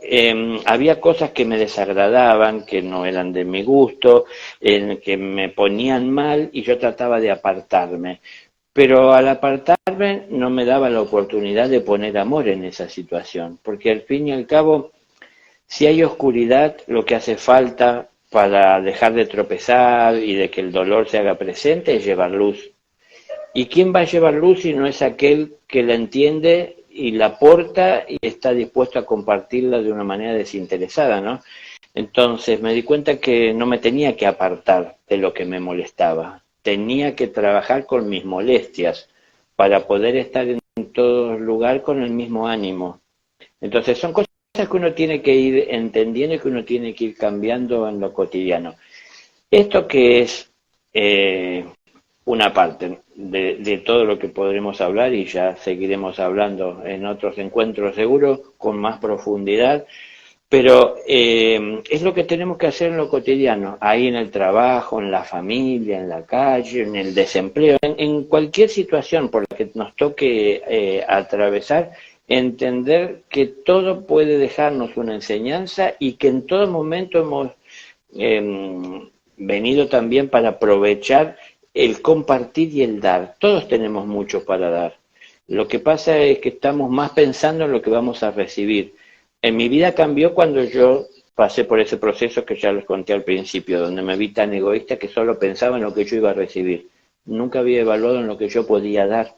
había cosas que me desagradaban, que no eran de mi gusto, que me ponían mal y yo trataba de apartarme. Pero al apartarme no me daba la oportunidad de poner amor en esa situación, porque al fin y al cabo, si hay oscuridad, lo que hace falta para dejar de tropezar y de que el dolor se haga presente es llevar luz. ¿Y quién va a llevar luz si no es aquel que la entiende y la aporta y está dispuesto a compartirla de una manera desinteresada, ¿no? Entonces me di cuenta que no me tenía que apartar de lo que me molestaba, tenía que trabajar con mis molestias para poder estar en todo lugar con el mismo ánimo. Entonces son cosas que uno tiene que ir entendiendo y que uno tiene que ir cambiando en lo cotidiano. Esto que es una parte de todo lo que podremos hablar y ya seguiremos hablando en otros encuentros seguro con más profundidad, pero es lo que tenemos que hacer en lo cotidiano, ahí en el trabajo, en la familia, en la calle, en el desempleo, en cualquier situación por la que nos toque atravesar, entender que todo puede dejarnos una enseñanza y que en todo momento hemos venido también para aprovechar el compartir y el dar. Todos tenemos mucho para dar. Lo que pasa es que estamos más pensando en lo que vamos a recibir. En mi vida cambió cuando yo pasé por ese proceso que ya les conté al principio, donde me vi tan egoísta que solo pensaba en lo que yo iba a recibir. Nunca había evaluado en lo que yo podía dar.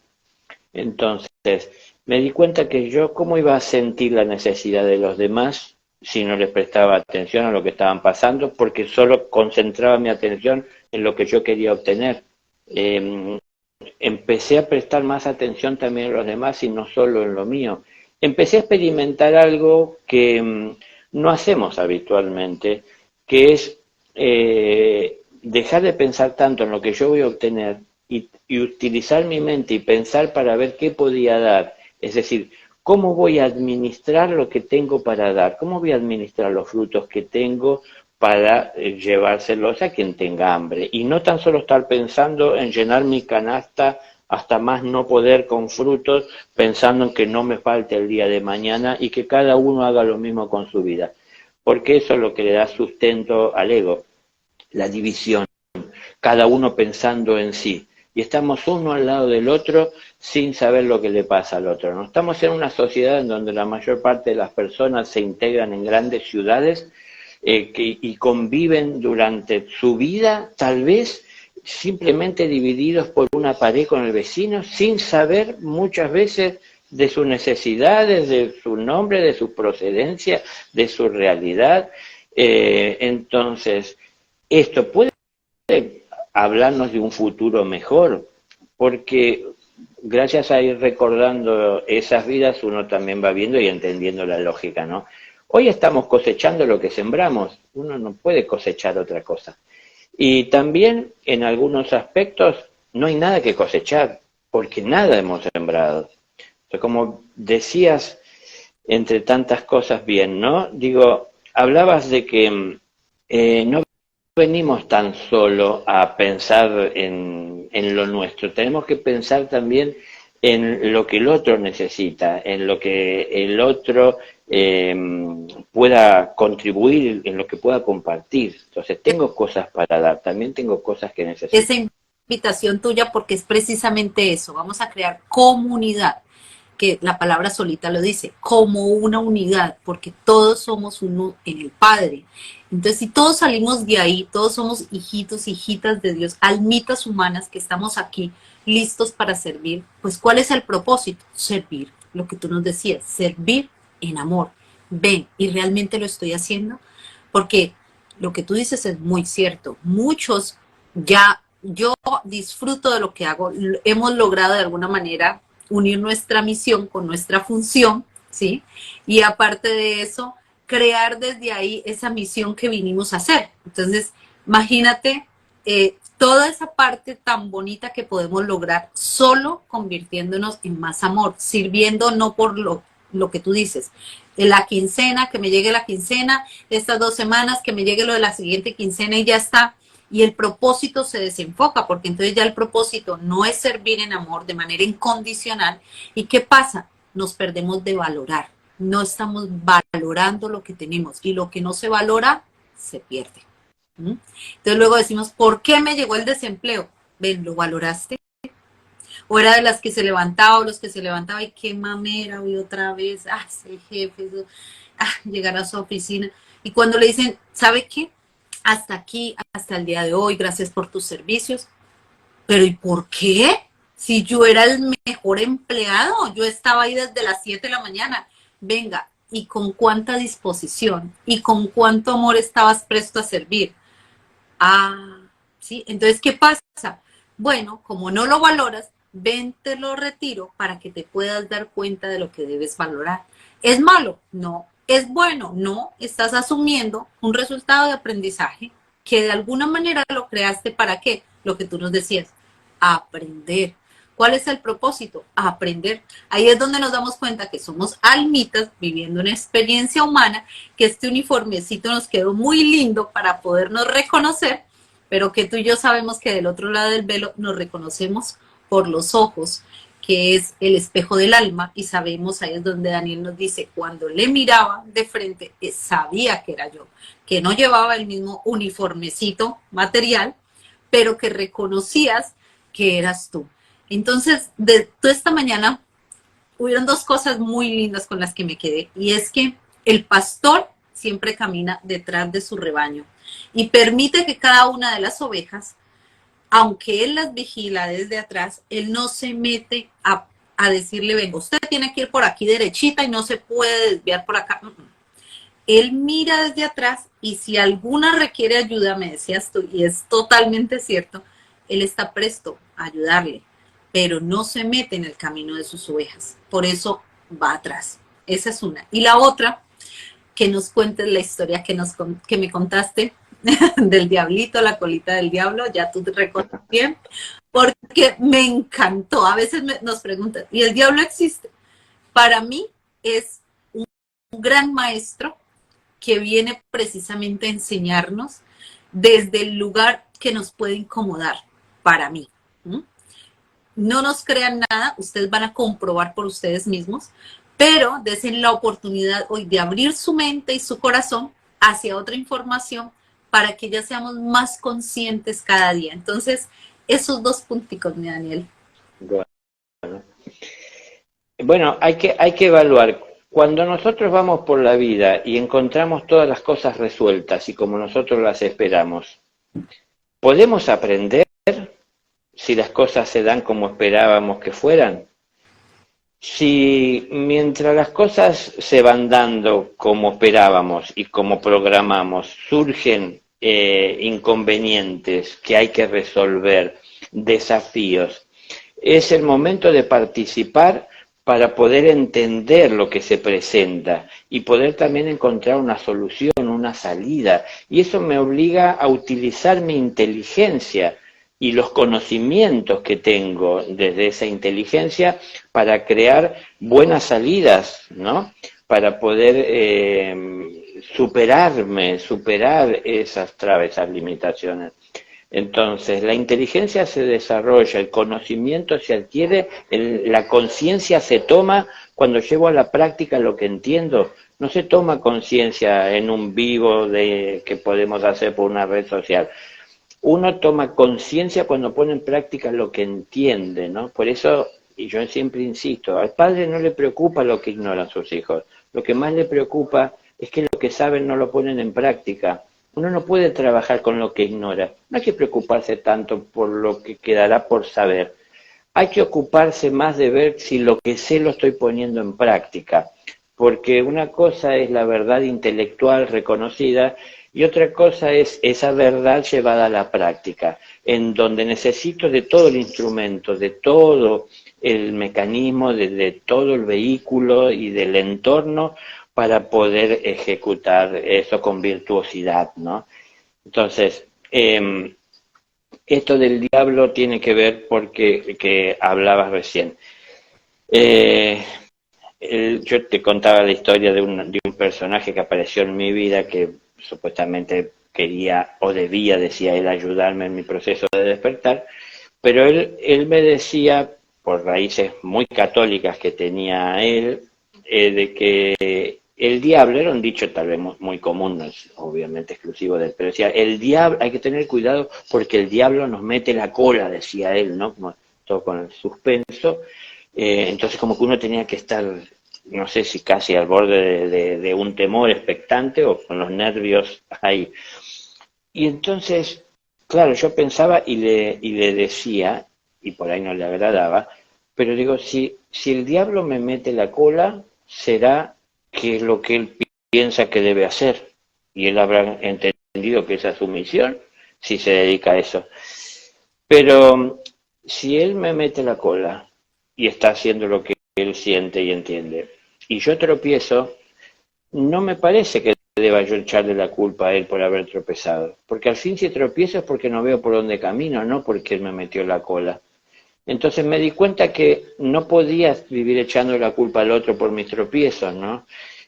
Entonces, me di cuenta que yo, ¿cómo iba a sentir la necesidad de los demás si no les prestaba atención a lo que estaban pasando? Porque solo concentraba mi atención en lo que yo quería obtener. Empecé a prestar más atención también a los demás y no solo en lo mío. Empecé a experimentar algo que no hacemos habitualmente, que es dejar de pensar tanto en lo que yo voy a obtener y utilizar mi mente y pensar para ver qué podía dar. Es decir, cómo voy a administrar lo que tengo para dar, cómo voy a administrar los frutos que tengo para llevárselos a quien tenga hambre. Y no tan solo estar pensando en llenar mi canasta hasta más no poder con frutos, pensando en que no me falte el día de mañana y que cada uno haga lo mismo con su vida. Porque eso es lo que le da sustento al ego, la división, cada uno pensando en sí. Y estamos uno al lado del otro sin saber lo que le pasa al otro, ¿no? Estamos en una sociedad en donde la mayor parte de las personas se integran en grandes ciudades y conviven durante su vida, tal vez simplemente divididos por una pared con el vecino, sin saber muchas veces de sus necesidades, de su nombre, de su procedencia, de su realidad. Entonces, esto puede hablarnos de un futuro mejor, porque gracias a ir recordando esas vidas uno también va viendo y entendiendo la lógica, ¿no? Hoy estamos cosechando lo que sembramos, uno no puede cosechar otra cosa. Y también en algunos aspectos no hay nada que cosechar, porque nada hemos sembrado. O sea, como decías, entre tantas cosas bien, ¿no? Digo, hablabas de que no venimos tan solo a pensar en lo nuestro, tenemos que pensar también en lo que el otro necesita, en lo que el otro pueda contribuir, en lo que pueda compartir. Entonces tengo cosas para dar, también tengo cosas que Esa necesito. invitación tuya porque es precisamente eso, vamos a crear comunidad, que la palabra solita lo dice, como una unidad, porque todos somos uno en el Padre. Entonces, si todos salimos de ahí, todos somos hijitos, hijitas de Dios, almitas humanas que estamos aquí listos para servir, pues ¿cuál es el propósito? Servir, lo que tú nos decías, servir en amor. Ven, ¿y realmente lo estoy haciendo? Porque lo que tú dices es muy cierto. Muchos ya, yo disfruto de lo que hago, hemos logrado de alguna manera unir nuestra misión con nuestra función, ¿sí? Y aparte de eso, crear desde ahí esa misión que vinimos a hacer. Entonces, imagínate toda esa parte tan bonita que podemos lograr solo convirtiéndonos en más amor, sirviendo no por lo que tú dices, la quincena, que me llegue la quincena, estas 2 semanas, que me llegue lo de la siguiente quincena y ya está. Y el propósito se desenfoca, porque entonces ya el propósito no es servir en amor de manera incondicional. ¿Y qué pasa? Nos perdemos de valorar. No estamos valorando lo que tenemos y lo que no se valora se pierde. ¿Mm? Entonces luego decimos, ¿por qué me llegó el desempleo? Ven, ¿lo valoraste? O era de las que se levantaba o los que se levantaba y qué mamera, hoy otra vez, ese jefe, eso, llegar a su oficina. Y cuando le dicen, ¿sabe qué? Hasta aquí, hasta el día de hoy, gracias por tus servicios. Pero ¿y por qué? Si yo era el mejor empleado, yo estaba ahí desde las 7 de la mañana. Venga, ¿y con cuánta disposición y con cuánto amor estabas presto a servir? ¿Sí? Entonces, ¿qué pasa? Bueno, como no lo valoras, ven, te lo retiro para que te puedas dar cuenta de lo que debes valorar. ¿Es malo? No. ¿Es bueno? No. Estás asumiendo un resultado de aprendizaje que de alguna manera lo creaste para qué? Lo que tú nos decías, aprender. ¿Cuál es el propósito? Aprender. Ahí es donde nos damos cuenta que somos almitas viviendo una experiencia humana, que este uniformecito nos quedó muy lindo para podernos reconocer, pero que tú y yo sabemos que del otro lado del velo nos reconocemos por los ojos, que es el espejo del alma, y sabemos, ahí es donde Daniel nos dice, cuando le miraba de frente, sabía que era yo, que no llevaba el mismo uniformecito material, pero que reconocías que eras tú. Entonces, de toda esta mañana, hubieron 2 cosas muy lindas con las que me quedé, y es que el pastor siempre camina detrás de su rebaño y permite que cada una de las ovejas, aunque él las vigila desde atrás, él no se mete a decirle, venga, usted tiene que ir por aquí derechita y no se puede desviar por acá. Él mira desde atrás y si alguna requiere ayuda, me decías tú, y es totalmente cierto, él está presto a ayudarle, pero no se mete en el camino de sus ovejas. Por eso va atrás. Esa es una. Y la otra, que nos cuentes la historia que me contaste del diablito, la colita del diablo, ya tú te recuerdas bien, porque me encantó. A veces nos preguntan, ¿y el diablo existe? Para mí es un gran maestro que viene precisamente a enseñarnos desde el lugar que nos puede incomodar, para mí. No nos crean nada, ustedes van a comprobar por ustedes mismos, pero desen la oportunidad hoy de abrir su mente y su corazón hacia otra información para que ya seamos más conscientes cada día. Entonces, esos 2 punticos, mi Daniel. Bueno, hay que evaluar. Cuando nosotros vamos por la vida y encontramos todas las cosas resueltas y como nosotros las esperamos, ¿podemos aprender si las cosas se dan como esperábamos que fueran? Si mientras las cosas se van dando como esperábamos y como programamos, surgen inconvenientes que hay que resolver, desafíos, es el momento de participar para poder entender lo que se presenta y poder también encontrar una solución, una salida. Y eso me obliga a utilizar mi inteligencia y los conocimientos que tengo desde esa inteligencia para crear buenas salidas, ¿no? Para poder superar esas trabas, esas limitaciones. Entonces, la inteligencia se desarrolla, el conocimiento se adquiere, la conciencia se toma cuando llevo a la práctica lo que entiendo. No se toma conciencia en un vivo que podemos hacer por una red social. Uno toma conciencia cuando pone en práctica lo que entiende, ¿no? Por eso, y yo siempre insisto, al padre no le preocupa lo que ignoran sus hijos. Lo que más le preocupa es que lo que saben no lo ponen en práctica. Uno no puede trabajar con lo que ignora. No hay que preocuparse tanto por lo que quedará por saber. Hay que ocuparse más de ver si lo que sé lo estoy poniendo en práctica. Porque una cosa es la verdad intelectual reconocida y otra cosa es esa verdad llevada a la práctica, en donde necesito de todo el instrumento, de todo el mecanismo, de todo el vehículo y del entorno para poder ejecutar eso con virtuosidad, ¿no? Entonces, esto del diablo tiene que ver porque que hablabas recién. Eh, yo te contaba la historia de un personaje que apareció en mi vida que supuestamente quería o debía, decía él, ayudarme en mi proceso de despertar, pero él me decía, por raíces muy católicas que tenía él, de que el diablo, era un dicho tal vez muy común, no es obviamente exclusivo de él, pero decía, el diablo, hay que tener cuidado porque el diablo nos mete la cola, decía él, ¿no? Como todo con el suspenso. Entonces como que uno tenía que estar, no sé si casi al borde de un temor expectante o con los nervios ahí. Y entonces, claro, yo pensaba y le decía, y por ahí no le agradaba, pero digo, si el diablo me mete la cola, será que es lo que él piensa que debe hacer. Y él habrá entendido que esa es su misión, si se dedica a eso. Pero si él me mete la cola y está haciendo lo que él siente y entiende, y yo tropiezo, no me parece que deba yo echarle la culpa a él por haber tropezado, porque al fin si tropiezo es porque no veo por dónde camino, no porque él me metió la cola. Entonces me di cuenta que no podía vivir echando la culpa al otro por mis tropiezos, ¿no?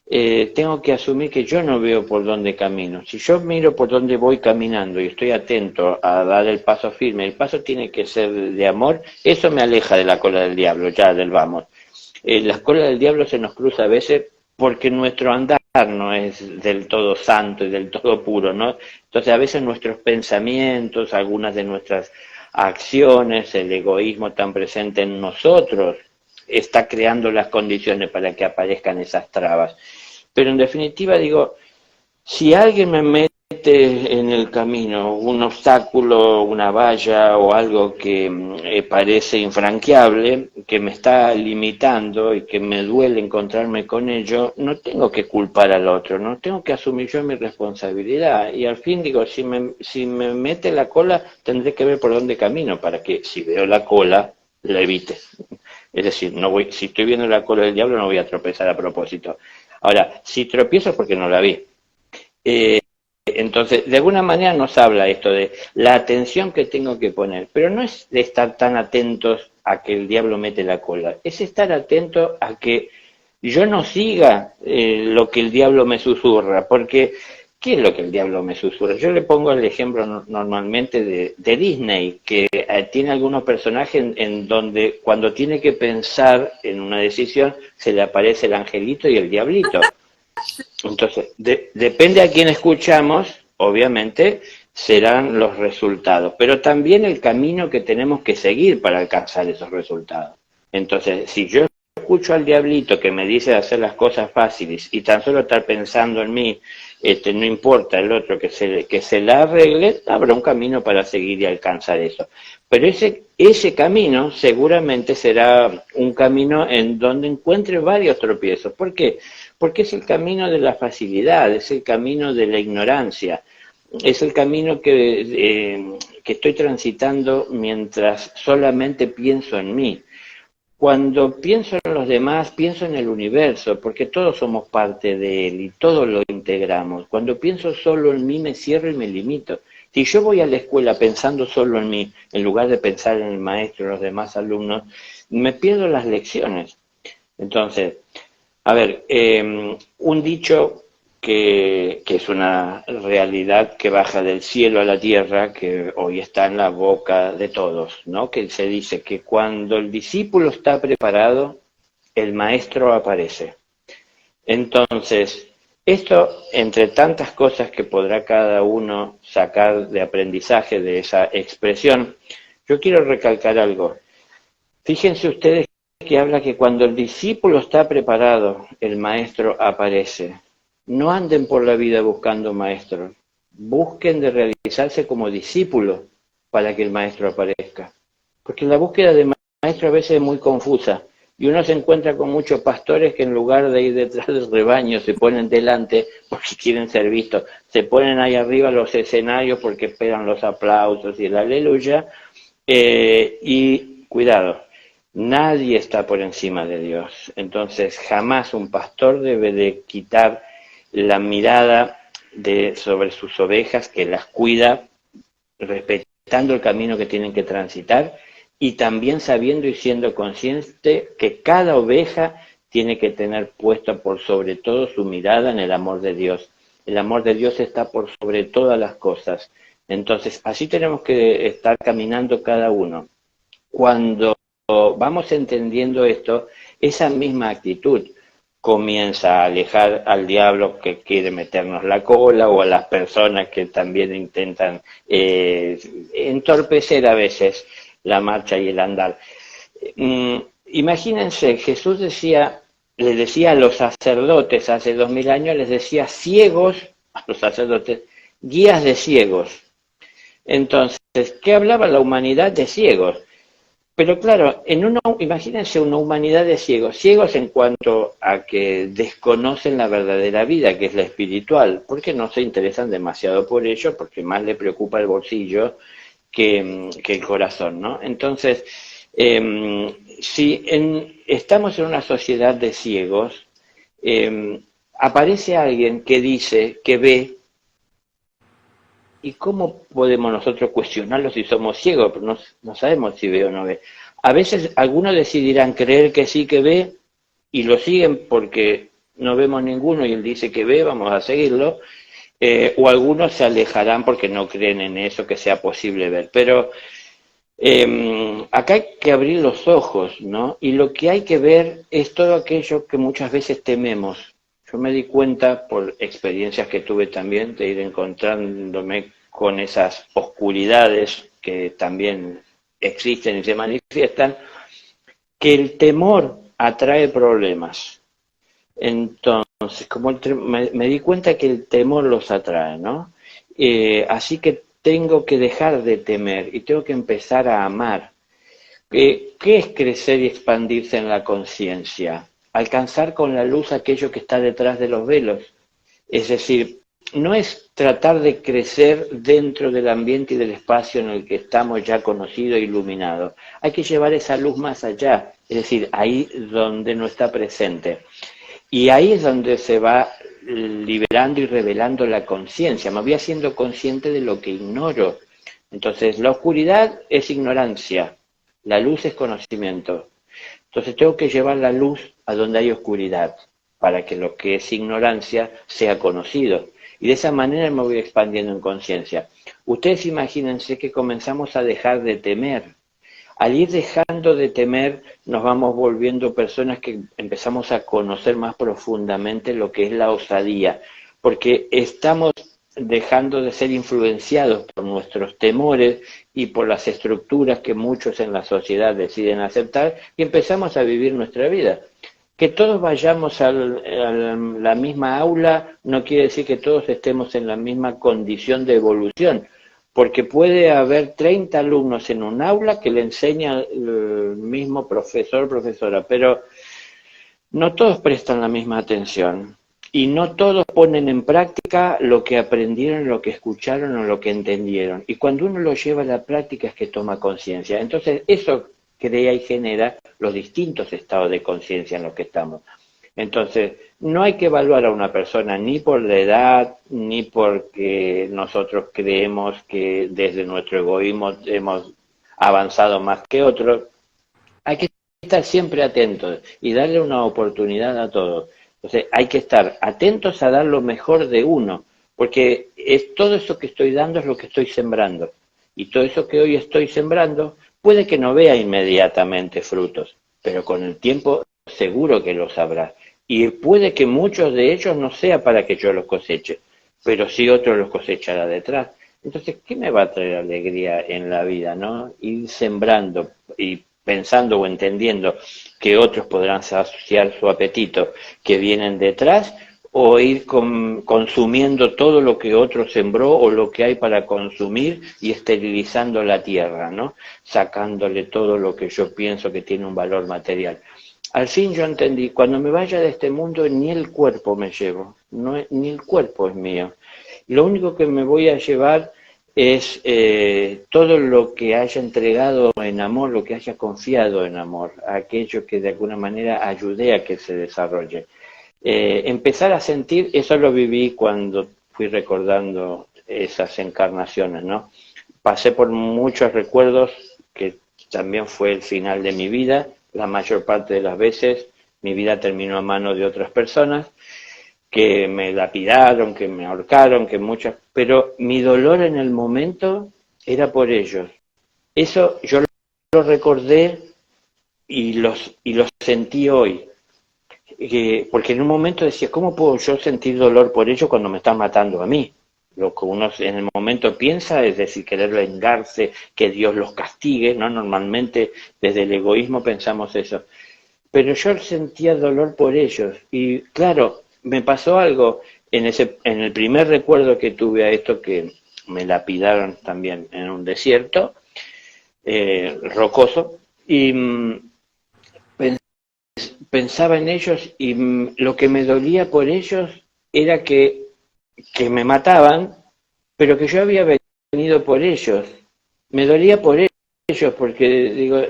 Tengo que asumir que yo no veo por dónde camino. Si yo miro por dónde voy caminando y estoy atento a dar el paso firme, el paso tiene que ser de amor, eso me aleja de la cola del diablo, ya del vamos. La cola del diablo se nos cruza a veces porque nuestro andar no es del todo santo y del todo puro, ¿no? Entonces a veces nuestros pensamientos, algunas de nuestras acciones, el egoísmo tan presente en nosotros, está creando las condiciones para que aparezcan esas trabas. Pero en definitiva digo, si alguien me mete en el camino un obstáculo, una valla o algo que parece infranqueable, que me está limitando y que me duele encontrarme con ello, no tengo que culpar al otro, no tengo que asumir yo mi responsabilidad. Y al fin digo, si me mete la cola, tendré que ver por dónde camino para que si veo la cola, la evite. Es decir, no voy, si estoy viendo la cola del diablo, no voy a tropezar a propósito. Ahora, si tropiezo es porque no la vi. Entonces, de alguna manera nos habla esto de la atención que tengo que poner, pero no es de estar tan atentos a que el diablo mete la cola, es estar atento a que yo no siga lo que el diablo me susurra, porque ¿qué es lo que el diablo me susurra? Yo le pongo el ejemplo normalmente de Disney, que tiene algunos personajes en donde cuando tiene que pensar en una decisión se le aparece el angelito y el diablito. Entonces, depende a quién escuchamos, obviamente, serán los resultados, pero también el camino que tenemos que seguir para alcanzar esos resultados. Entonces, si yo escucho al diablito que me dice hacer las cosas fáciles y tan solo estar pensando en mí, no importa el otro que se la arregle, habrá un camino para seguir y alcanzar eso. Pero ese camino seguramente será un camino en donde encuentre varios tropiezos. ¿Por qué? Porque es el camino de la facilidad, es el camino de la ignorancia, es el camino que estoy transitando mientras solamente pienso en mí. Cuando pienso en los demás, pienso en el universo, porque todos somos parte de él y todo lo integramos. Cuando pienso solo en mí, me cierro y me limito. Si yo voy a la escuela pensando solo en mí, en lugar de pensar en el maestro y los demás alumnos, me pierdo las lecciones. Entonces, a ver, un dicho que es una realidad que baja del cielo a la tierra, que hoy está en la boca de todos, ¿no? Que se dice que cuando el discípulo está preparado, el maestro aparece. Entonces, esto, entre tantas cosas que podrá cada uno sacar de aprendizaje de esa expresión, yo quiero recalcar algo. Fíjense ustedes que habla que cuando el discípulo está preparado, el maestro aparece. No anden por la vida buscando maestros, busquen de realizarse como discípulos para que el maestro aparezca. Porque la búsqueda de maestro a veces es muy confusa. Y uno se encuentra con muchos pastores que en lugar de ir detrás del rebaño se ponen delante porque quieren ser vistos, se ponen ahí arriba los escenarios porque esperan los aplausos y el aleluya, y cuidado, nadie está por encima de Dios. Entonces jamás un pastor debe de quitar la mirada sobre sus ovejas, que las cuida, respetando el camino que tienen que transitar y también sabiendo y siendo consciente que cada oveja tiene que tener puesta por sobre todo su mirada en el amor de Dios. El amor de Dios está por sobre todas las cosas. Entonces, así tenemos que estar caminando cada uno. Cuando vamos entendiendo esto, esa misma actitud comienza a alejar al diablo que quiere meternos la cola, o a las personas que también intentan entorpecer a veces la marcha y el andar. Imagínense, Jesús le decía a los sacerdotes hace 2000 años, les decía ciegos a los sacerdotes, guías de ciegos. Entonces, ¿qué hablaba la humanidad de ciegos? Pero claro, imagínense una humanidad de ciegos, ciegos en cuanto a que desconocen la verdadera vida, que es la espiritual, porque no se interesan demasiado por ello, porque más le preocupa el bolsillo que el corazón, ¿no? Entonces, si estamos en una sociedad de ciegos, aparece alguien que dice, que ve. ¿Y cómo podemos nosotros cuestionarlo si somos ciegos? No sabemos si ve o no ve. A veces algunos decidirán creer que sí que ve y lo siguen porque no vemos ninguno y él dice que ve, vamos a seguirlo. O algunos se alejarán porque no creen en eso, que sea posible ver. Pero acá hay que abrir los ojos, ¿no? Y lo que hay que ver es todo aquello que muchas veces tememos. Yo me di cuenta, por experiencias que tuve también, de ir encontrándome con esas oscuridades que también existen y se manifiestan, que el temor atrae problemas. Entonces, me di cuenta que el temor los atrae, ¿no? Así que tengo que dejar de temer y tengo que empezar a amar. ¿Qué es crecer y expandirse en la conciencia? Alcanzar con la luz aquello que está detrás de los velos. Es decir, no es tratar de crecer dentro del ambiente y del espacio en el que estamos ya conocidos e iluminados. Hay que llevar esa luz más allá, es decir, ahí donde no está presente. Y ahí es donde se va liberando y revelando la conciencia. Me voy haciendo consciente de lo que ignoro. Entonces, la oscuridad es ignorancia, la luz es conocimiento. Entonces tengo que llevar la luz a donde hay oscuridad, para que lo que es ignorancia sea conocido. Y de esa manera me voy expandiendo en conciencia. Ustedes imagínense que comenzamos a dejar de temer. Al ir dejando de temer, nos vamos volviendo personas que empezamos a conocer más profundamente lo que es la osadía, porque estamos dejando de ser influenciados por nuestros temores y por las estructuras que muchos en la sociedad deciden aceptar, y empezamos a vivir nuestra vida. Que todos vayamos a la misma aula no quiere decir que todos estemos en la misma condición de evolución, porque puede haber 30 alumnos en un aula que le enseña el mismo profesor o profesora, pero no todos prestan la misma atención. Y no todos ponen en práctica lo que aprendieron, lo que escucharon o lo que entendieron. Y cuando uno lo lleva a la práctica es que toma conciencia. Entonces eso crea y genera los distintos estados de conciencia en los que estamos. Entonces no hay que evaluar a una persona ni por la edad, ni porque nosotros creemos que desde nuestro egoísmo hemos avanzado más que otros. Hay que estar siempre atentos y darle una oportunidad a todos. Entonces hay que estar atentos a dar lo mejor de uno, porque todo eso que estoy dando es lo que estoy sembrando. Y todo eso que hoy estoy sembrando puede que no vea inmediatamente frutos, pero con el tiempo seguro que los habrá. Y puede que muchos de ellos no sea para que yo los coseche, pero sí otro los cosechará detrás. Entonces, ¿qué me va a traer alegría en la vida, no? Ir sembrando y pensando o entendiendo que otros podrán saciar su apetito que vienen detrás, o ir consumiendo todo lo que otro sembró o lo que hay para consumir y esterilizando la tierra, ¿no? Sacándole todo lo que yo pienso que tiene un valor material. al fin yo entendí, cuando me vaya de este mundo ni el cuerpo me llevo, ni el cuerpo es mío. Lo único que me voy a llevar es todo lo que haya entregado en amor, lo que haya confiado en amor, aquello que de alguna manera ayudé a que se desarrolle. Empezar a sentir, eso lo viví cuando fui recordando esas encarnaciones, ¿no? Pasé por muchos recuerdos que también fue el final de mi vida, la mayor parte de las veces mi vida terminó a manos de otras personas que me lapidaron, que me ahorcaron, que muchas, pero mi dolor en el momento era por ellos. Eso yo lo recordé y los sentí hoy. Porque en un momento decía, ¿cómo puedo yo sentir dolor por ellos cuando me están matando a mí? Lo que uno en el momento piensa es decir, querer vengarse, que Dios los castigue, ¿no? Normalmente desde el egoísmo pensamos eso. Pero yo sentía dolor por ellos y claro, me pasó algo en el primer recuerdo que tuve a esto que me lapidaron también en un desierto rocoso y pensaba en ellos y lo que me dolía por ellos era que me mataban, pero que yo había venido por ellos. Me dolía por ellos porque digo,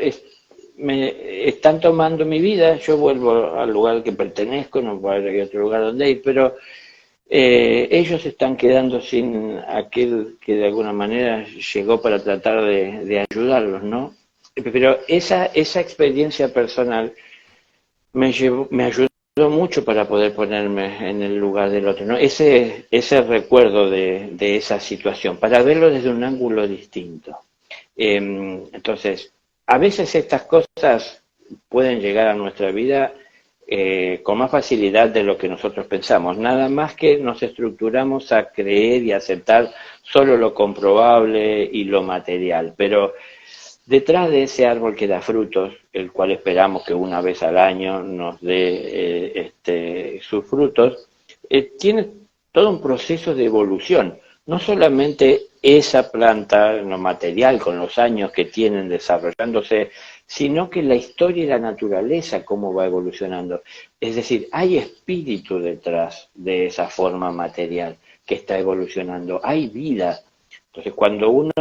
me están tomando mi vida, yo vuelvo al lugar que pertenezco, no puedo ir a otro lugar donde ir, pero ellos están quedando sin aquel que de alguna manera llegó para tratar de ayudarlos, ¿no? Pero esa experiencia personal me ayudó mucho para poder ponerme en el lugar del otro, ¿no? Ese recuerdo de esa situación, para verlo desde un ángulo distinto. Entonces, a veces estas cosas pueden llegar a nuestra vida con más facilidad de lo que nosotros pensamos, nada más que nos estructuramos a creer y aceptar solo lo comprobable y lo material, pero detrás de ese árbol que da frutos, el cual esperamos que una vez al año nos dé sus frutos, tiene todo un proceso de evolución. No solamente esa planta, lo material, con los años que tienen desarrollándose, sino que la historia y la naturaleza, cómo va evolucionando. Es decir, hay espíritu detrás de esa forma material que está evolucionando, hay vida. Entonces, cuando uno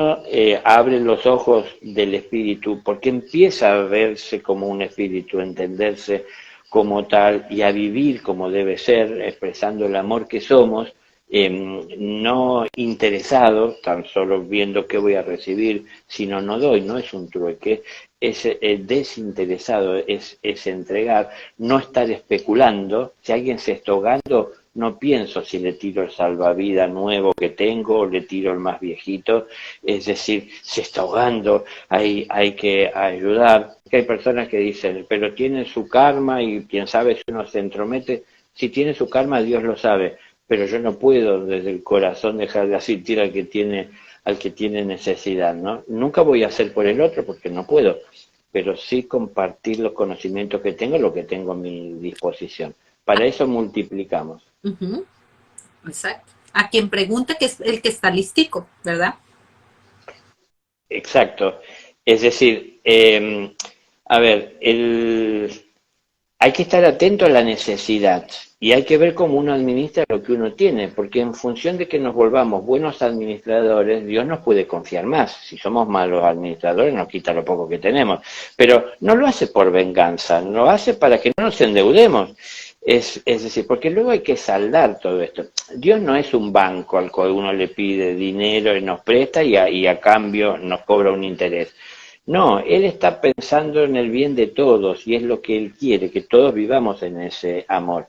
abre los ojos del espíritu, porque empieza a verse como un espíritu, a entenderse como tal y a vivir como debe ser, expresando el amor que somos, no interesado, tan solo viendo qué voy a recibir, sino no doy, no es un trueque, es desinteresado, es entregar, no estar especulando. Si alguien se está ahogando, no pienso si le tiro el salvavidas nuevo que tengo o le tiro el más viejito, es decir, se está ahogando, hay que ayudar. Que hay personas que dicen, pero tiene su karma y quién sabe si uno se entromete. Si tiene su karma, Dios lo sabe, pero yo no puedo desde el corazón dejar de asistir al que tiene necesidad, ¿no? Nunca voy a hacer por el otro porque no puedo, pero sí compartir los conocimientos que tengo, lo que tengo a mi disposición. Para eso multiplicamos. Uh-huh. Exacto. A quien pregunte, que es el que está listico, ¿verdad? Exacto. Es decir, a ver, hay que estar atento a la necesidad y hay que ver cómo uno administra lo que uno tiene, porque en función de que nos volvamos buenos administradores, Dios nos puede confiar más. Si somos malos administradores, nos quita lo poco que tenemos. Pero no lo hace por venganza, lo hace para que no nos endeudemos. Es decir, porque luego hay que saldar todo esto. Dios no es un banco al cual uno le pide dinero y nos presta y a cambio nos cobra un interés. No, Él está pensando en el bien de todos y es lo que Él quiere, que todos vivamos en ese amor.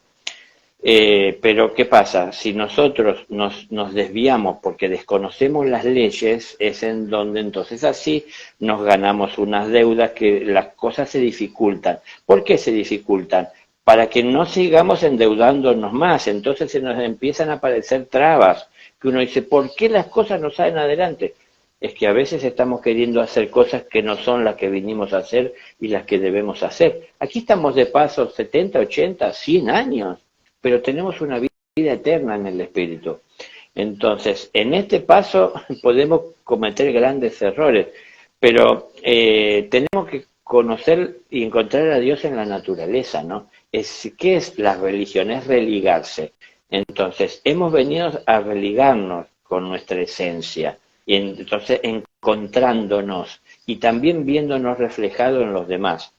Pero ¿qué pasa? Si nosotros nos desviamos porque desconocemos las leyes, es en donde entonces así nos ganamos unas deudas que las cosas se dificultan. ¿Por qué se dificultan? Para que no sigamos endeudándonos más, entonces se nos empiezan a aparecer trabas, que uno dice, ¿por qué las cosas no salen adelante? Es que a veces estamos queriendo hacer cosas que no son las que vinimos a hacer y las que debemos hacer. Aquí estamos de paso 70, 80, 100 años, pero tenemos una vida eterna en el espíritu. Entonces, en este paso podemos cometer grandes errores, pero tenemos que conocer y encontrar a Dios en la naturaleza, ¿no? ¿Qué es la religión? Es religarse. Entonces, hemos venido a religarnos con nuestra esencia, y entonces encontrándonos y también viéndonos reflejados en los demás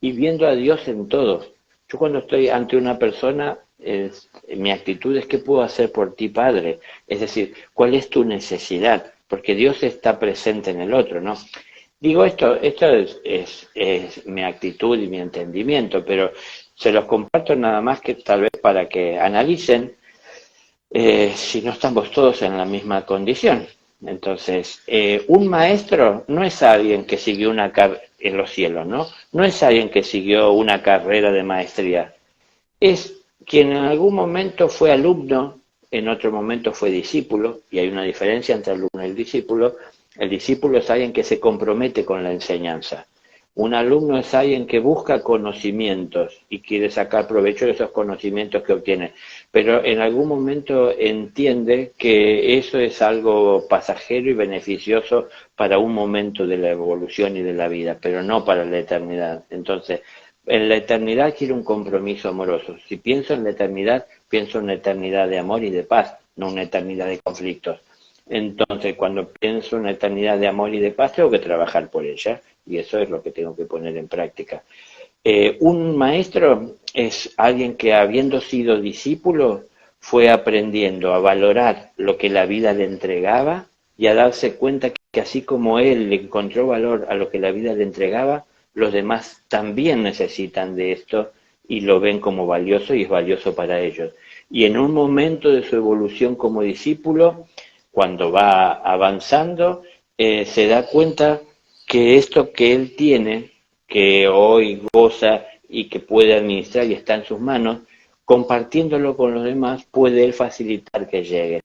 y viendo a Dios en todos. Yo cuando estoy ante una persona, mi actitud es: ¿qué puedo hacer por ti, Padre? Es decir, ¿cuál es tu necesidad? Porque Dios está presente en el otro, ¿no? Digo esto es mi actitud y mi entendimiento, pero se los comparto nada más que tal vez para que analicen si no estamos todos en la misma condición. Entonces, un maestro no es alguien que siguió una carrera en los cielos, ¿no? No es alguien que siguió una carrera de maestría. Es quien en algún momento fue alumno, en otro momento fue discípulo, y hay una diferencia entre alumno y el discípulo. El discípulo es alguien que se compromete con la enseñanza. Un alumno es alguien que busca conocimientos y quiere sacar provecho de esos conocimientos que obtiene, pero en algún momento entiende que eso es algo pasajero y beneficioso para un momento de la evolución y de la vida, pero no para la eternidad. Entonces, en la eternidad quiero un compromiso amoroso. Si pienso en la eternidad, pienso en una eternidad de amor y de paz, no una eternidad de conflictos. Entonces, cuando pienso en una eternidad de amor y de paz, tengo que trabajar por ella, y eso es lo que tengo que poner en práctica. Un maestro es alguien que, habiendo sido discípulo, fue aprendiendo a valorar lo que la vida le entregaba y a darse cuenta que así como él le encontró valor a lo que la vida le entregaba, los demás también necesitan de esto y lo ven como valioso y es valioso para ellos. Y en un momento de su evolución como discípulo, cuando va avanzando, se da cuenta que esto que él tiene, que hoy goza y que puede administrar y está en sus manos, compartiéndolo con los demás, puede él facilitar que llegue.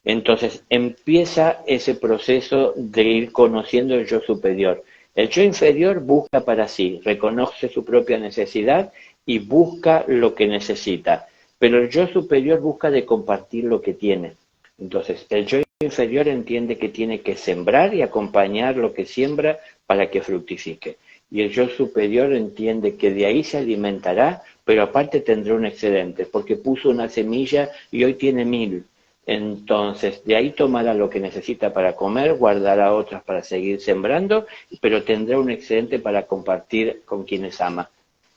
Entonces empieza ese proceso de ir conociendo el yo superior. El yo inferior busca para sí, reconoce su propia necesidad y busca lo que necesita, pero el yo superior busca de compartir lo que tiene. Entonces, el yo inferior entiende que tiene que sembrar y acompañar lo que siembra para que fructifique. Y el yo superior entiende que de ahí se alimentará, pero aparte tendrá un excedente, porque puso una semilla y hoy tiene 1000. Entonces, de ahí tomará lo que necesita para comer, guardará otras para seguir sembrando, pero tendrá un excedente para compartir con quienes ama.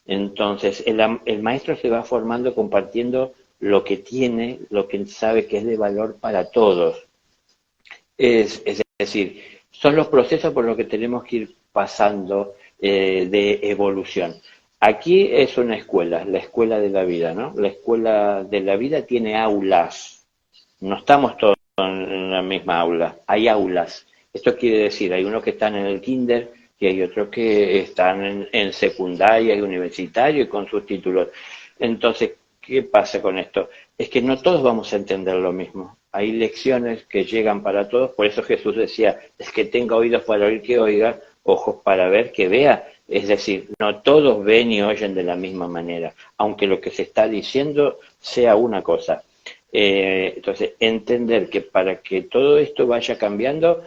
Entonces, el maestro se va formando compartiendo lo que tiene, lo que sabe que es de valor para todos. Es decir, son los procesos por los que tenemos que ir pasando de evolución. Aquí es una escuela, la escuela de la vida, ¿no? La escuela de la vida tiene aulas. No estamos todos en la misma aula, hay aulas. Esto quiere decir, hay unos que están en el kinder y hay otros que están en secundaria y universitario y con sus títulos. Entonces, ¿qué pasa con esto? Es que no todos vamos a entender lo mismo. Hay lecciones que llegan para todos, por eso Jesús decía, es que tenga oídos para oír que oiga, ojos para ver que vea. Es decir, no todos ven y oyen de la misma manera, aunque lo que se está diciendo sea una cosa. Entonces, entender que para que todo esto vaya cambiando,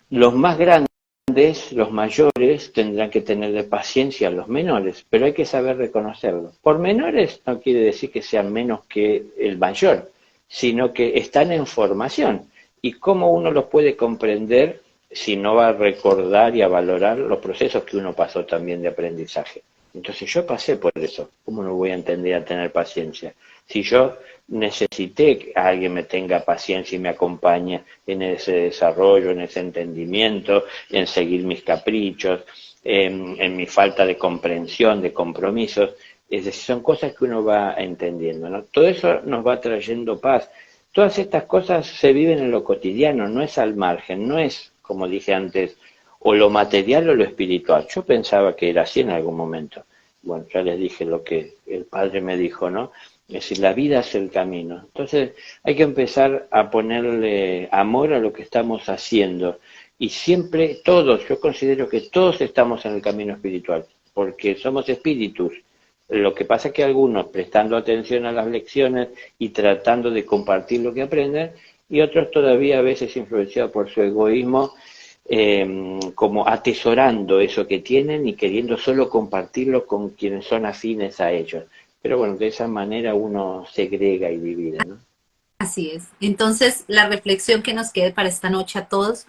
los más grandes, los mayores, tendrán que tenerle paciencia a los menores, pero hay que saber reconocerlo. Por menores no quiere decir que sean menos que el mayor, sino que están en formación. ¿Y cómo uno los puede comprender si no va a recordar y a valorar los procesos que uno pasó también de aprendizaje? Entonces yo pasé por eso, ¿cómo no voy a entender a tener paciencia? Si yo necesité que alguien me tenga paciencia y me acompañe en ese desarrollo, en ese entendimiento, en seguir mis caprichos, en mi falta de comprensión, de compromisos. Es decir, son cosas que uno va entendiendo, ¿no? Todo eso nos va trayendo paz. Todas estas cosas se viven en lo cotidiano, no es al margen, no es, como dije antes, o lo material o lo espiritual. Yo pensaba que era así en algún momento. Bueno, ya les dije lo que el Padre me dijo, ¿no? Es decir, la vida es el camino. Entonces hay que empezar a ponerle amor a lo que estamos haciendo. Y siempre todos, yo considero que todos estamos en el camino espiritual, porque somos espíritus. Lo que pasa es que algunos prestando atención a las lecciones y tratando de compartir lo que aprenden, y otros todavía a veces influenciados por su egoísmo, como atesorando eso que tienen y queriendo solo compartirlo con quienes son afines a ellos. Pero bueno, de esa manera uno segrega y divide, ¿no? Así es. Entonces, la reflexión que nos quede para esta noche a todos.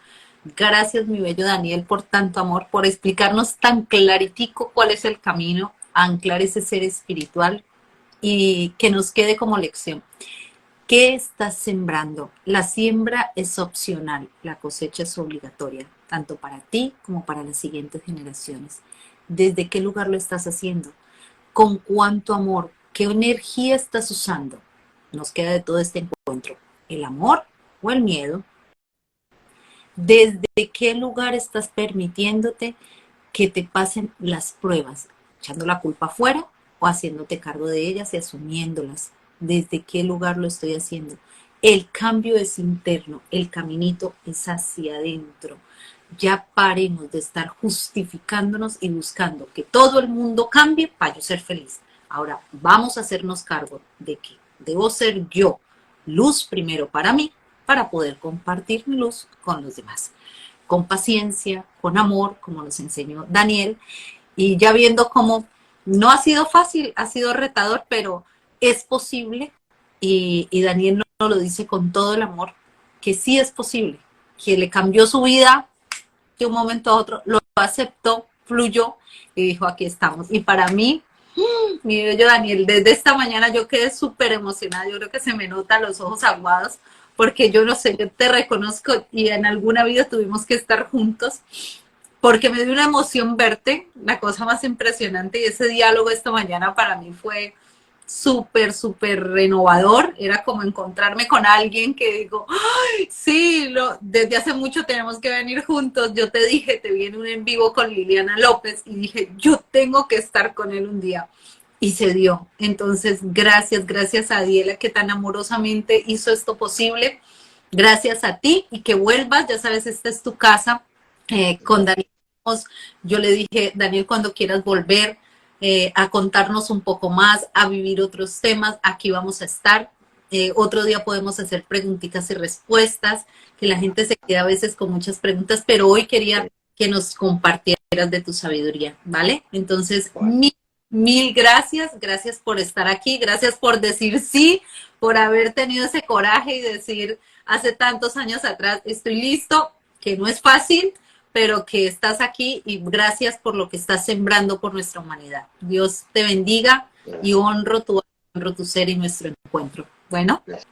Gracias, mi bello Daniel, por tanto amor, por explicarnos tan claritico cuál es el camino a anclar ese ser espiritual y que nos quede como lección. ¿Qué estás sembrando? La siembra es opcional, la cosecha es obligatoria, tanto para ti como para las siguientes generaciones. ¿Desde qué lugar lo estás haciendo? ¿Con cuánto amor? ¿Qué energía estás usando? Nos queda de todo este encuentro, ¿el amor o el miedo? ¿Desde qué lugar estás permitiéndote que te pasen las pruebas? ¿Echando la culpa afuera o haciéndote cargo de ellas y asumiéndolas? ¿Desde qué lugar lo estoy haciendo? El cambio es interno, el caminito es hacia adentro. Ya paremos de estar justificándonos y buscando que todo el mundo cambie para yo ser feliz. Ahora vamos a hacernos cargo de que debo ser yo luz primero para mí, para poder compartir mi luz con los demás. Con paciencia, con amor, como nos enseñó Daniel, y ya viendo cómo no ha sido fácil, ha sido retador, pero es posible, y Daniel nos lo dice con todo el amor, que sí es posible, que le cambió su vida de un momento a otro, lo aceptó, fluyó y dijo, aquí estamos. Y para mí, mi bello Daniel, desde esta mañana yo quedé súper emocionada, yo creo que se me notan los ojos aguados, porque yo no sé, yo te reconozco y en alguna vida tuvimos que estar juntos, porque me dio una emoción verte, la cosa más impresionante, y ese diálogo esta mañana para mí fue súper, súper renovador, era como encontrarme con alguien que digo, ay, sí, desde hace mucho tenemos que venir juntos, yo te dije, te vi en un en vivo con Liliana López y dije, yo tengo que estar con él un día. Y se dio. Entonces, gracias, gracias a Diela que tan amorosamente hizo esto posible. Gracias a ti y que vuelvas, ya sabes, esta es tu casa. Con Daniel, yo le dije, Daniel, cuando quieras volver a contarnos un poco más, a vivir otros temas, aquí vamos a estar. Otro día podemos hacer preguntitas y respuestas, que la gente se queda a veces con muchas preguntas, pero hoy quería que nos compartieras de tu sabiduría, ¿vale? Entonces, Bueno, mil gracias, gracias por estar aquí, gracias por decir sí, por haber tenido ese coraje y decir hace tantos años atrás, estoy listo, que no es fácil, pero que estás aquí y gracias por lo que estás sembrando por nuestra humanidad. Dios te bendiga y gracias, honro tu ser y nuestro encuentro. Bueno, gracias,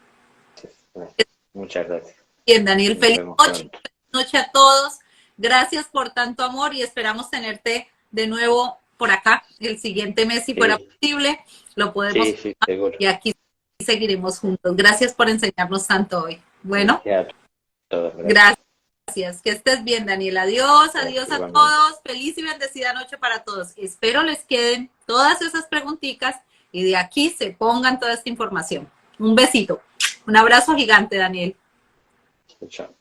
gracias. Muchas gracias. bien, Daniel, Nos feliz vemos noche, pronto. feliz noche a todos. Gracias por tanto amor y esperamos tenerte de nuevo por acá el siguiente mes, si fuera Sí, posible. Lo podemos sí, sí, seguro. y aquí seguiremos juntos. Gracias por enseñarnos tanto hoy. Bueno, Gracias a todos, gracias. gracias. Que estés bien, Daniel. Adiós, Gracias, adiós a igualmente. todos. Feliz y bendecida noche para todos. Espero les queden todas esas preguntitas y de aquí se pongan toda esta información. Un besito. Un abrazo gigante, Daniel. Chao.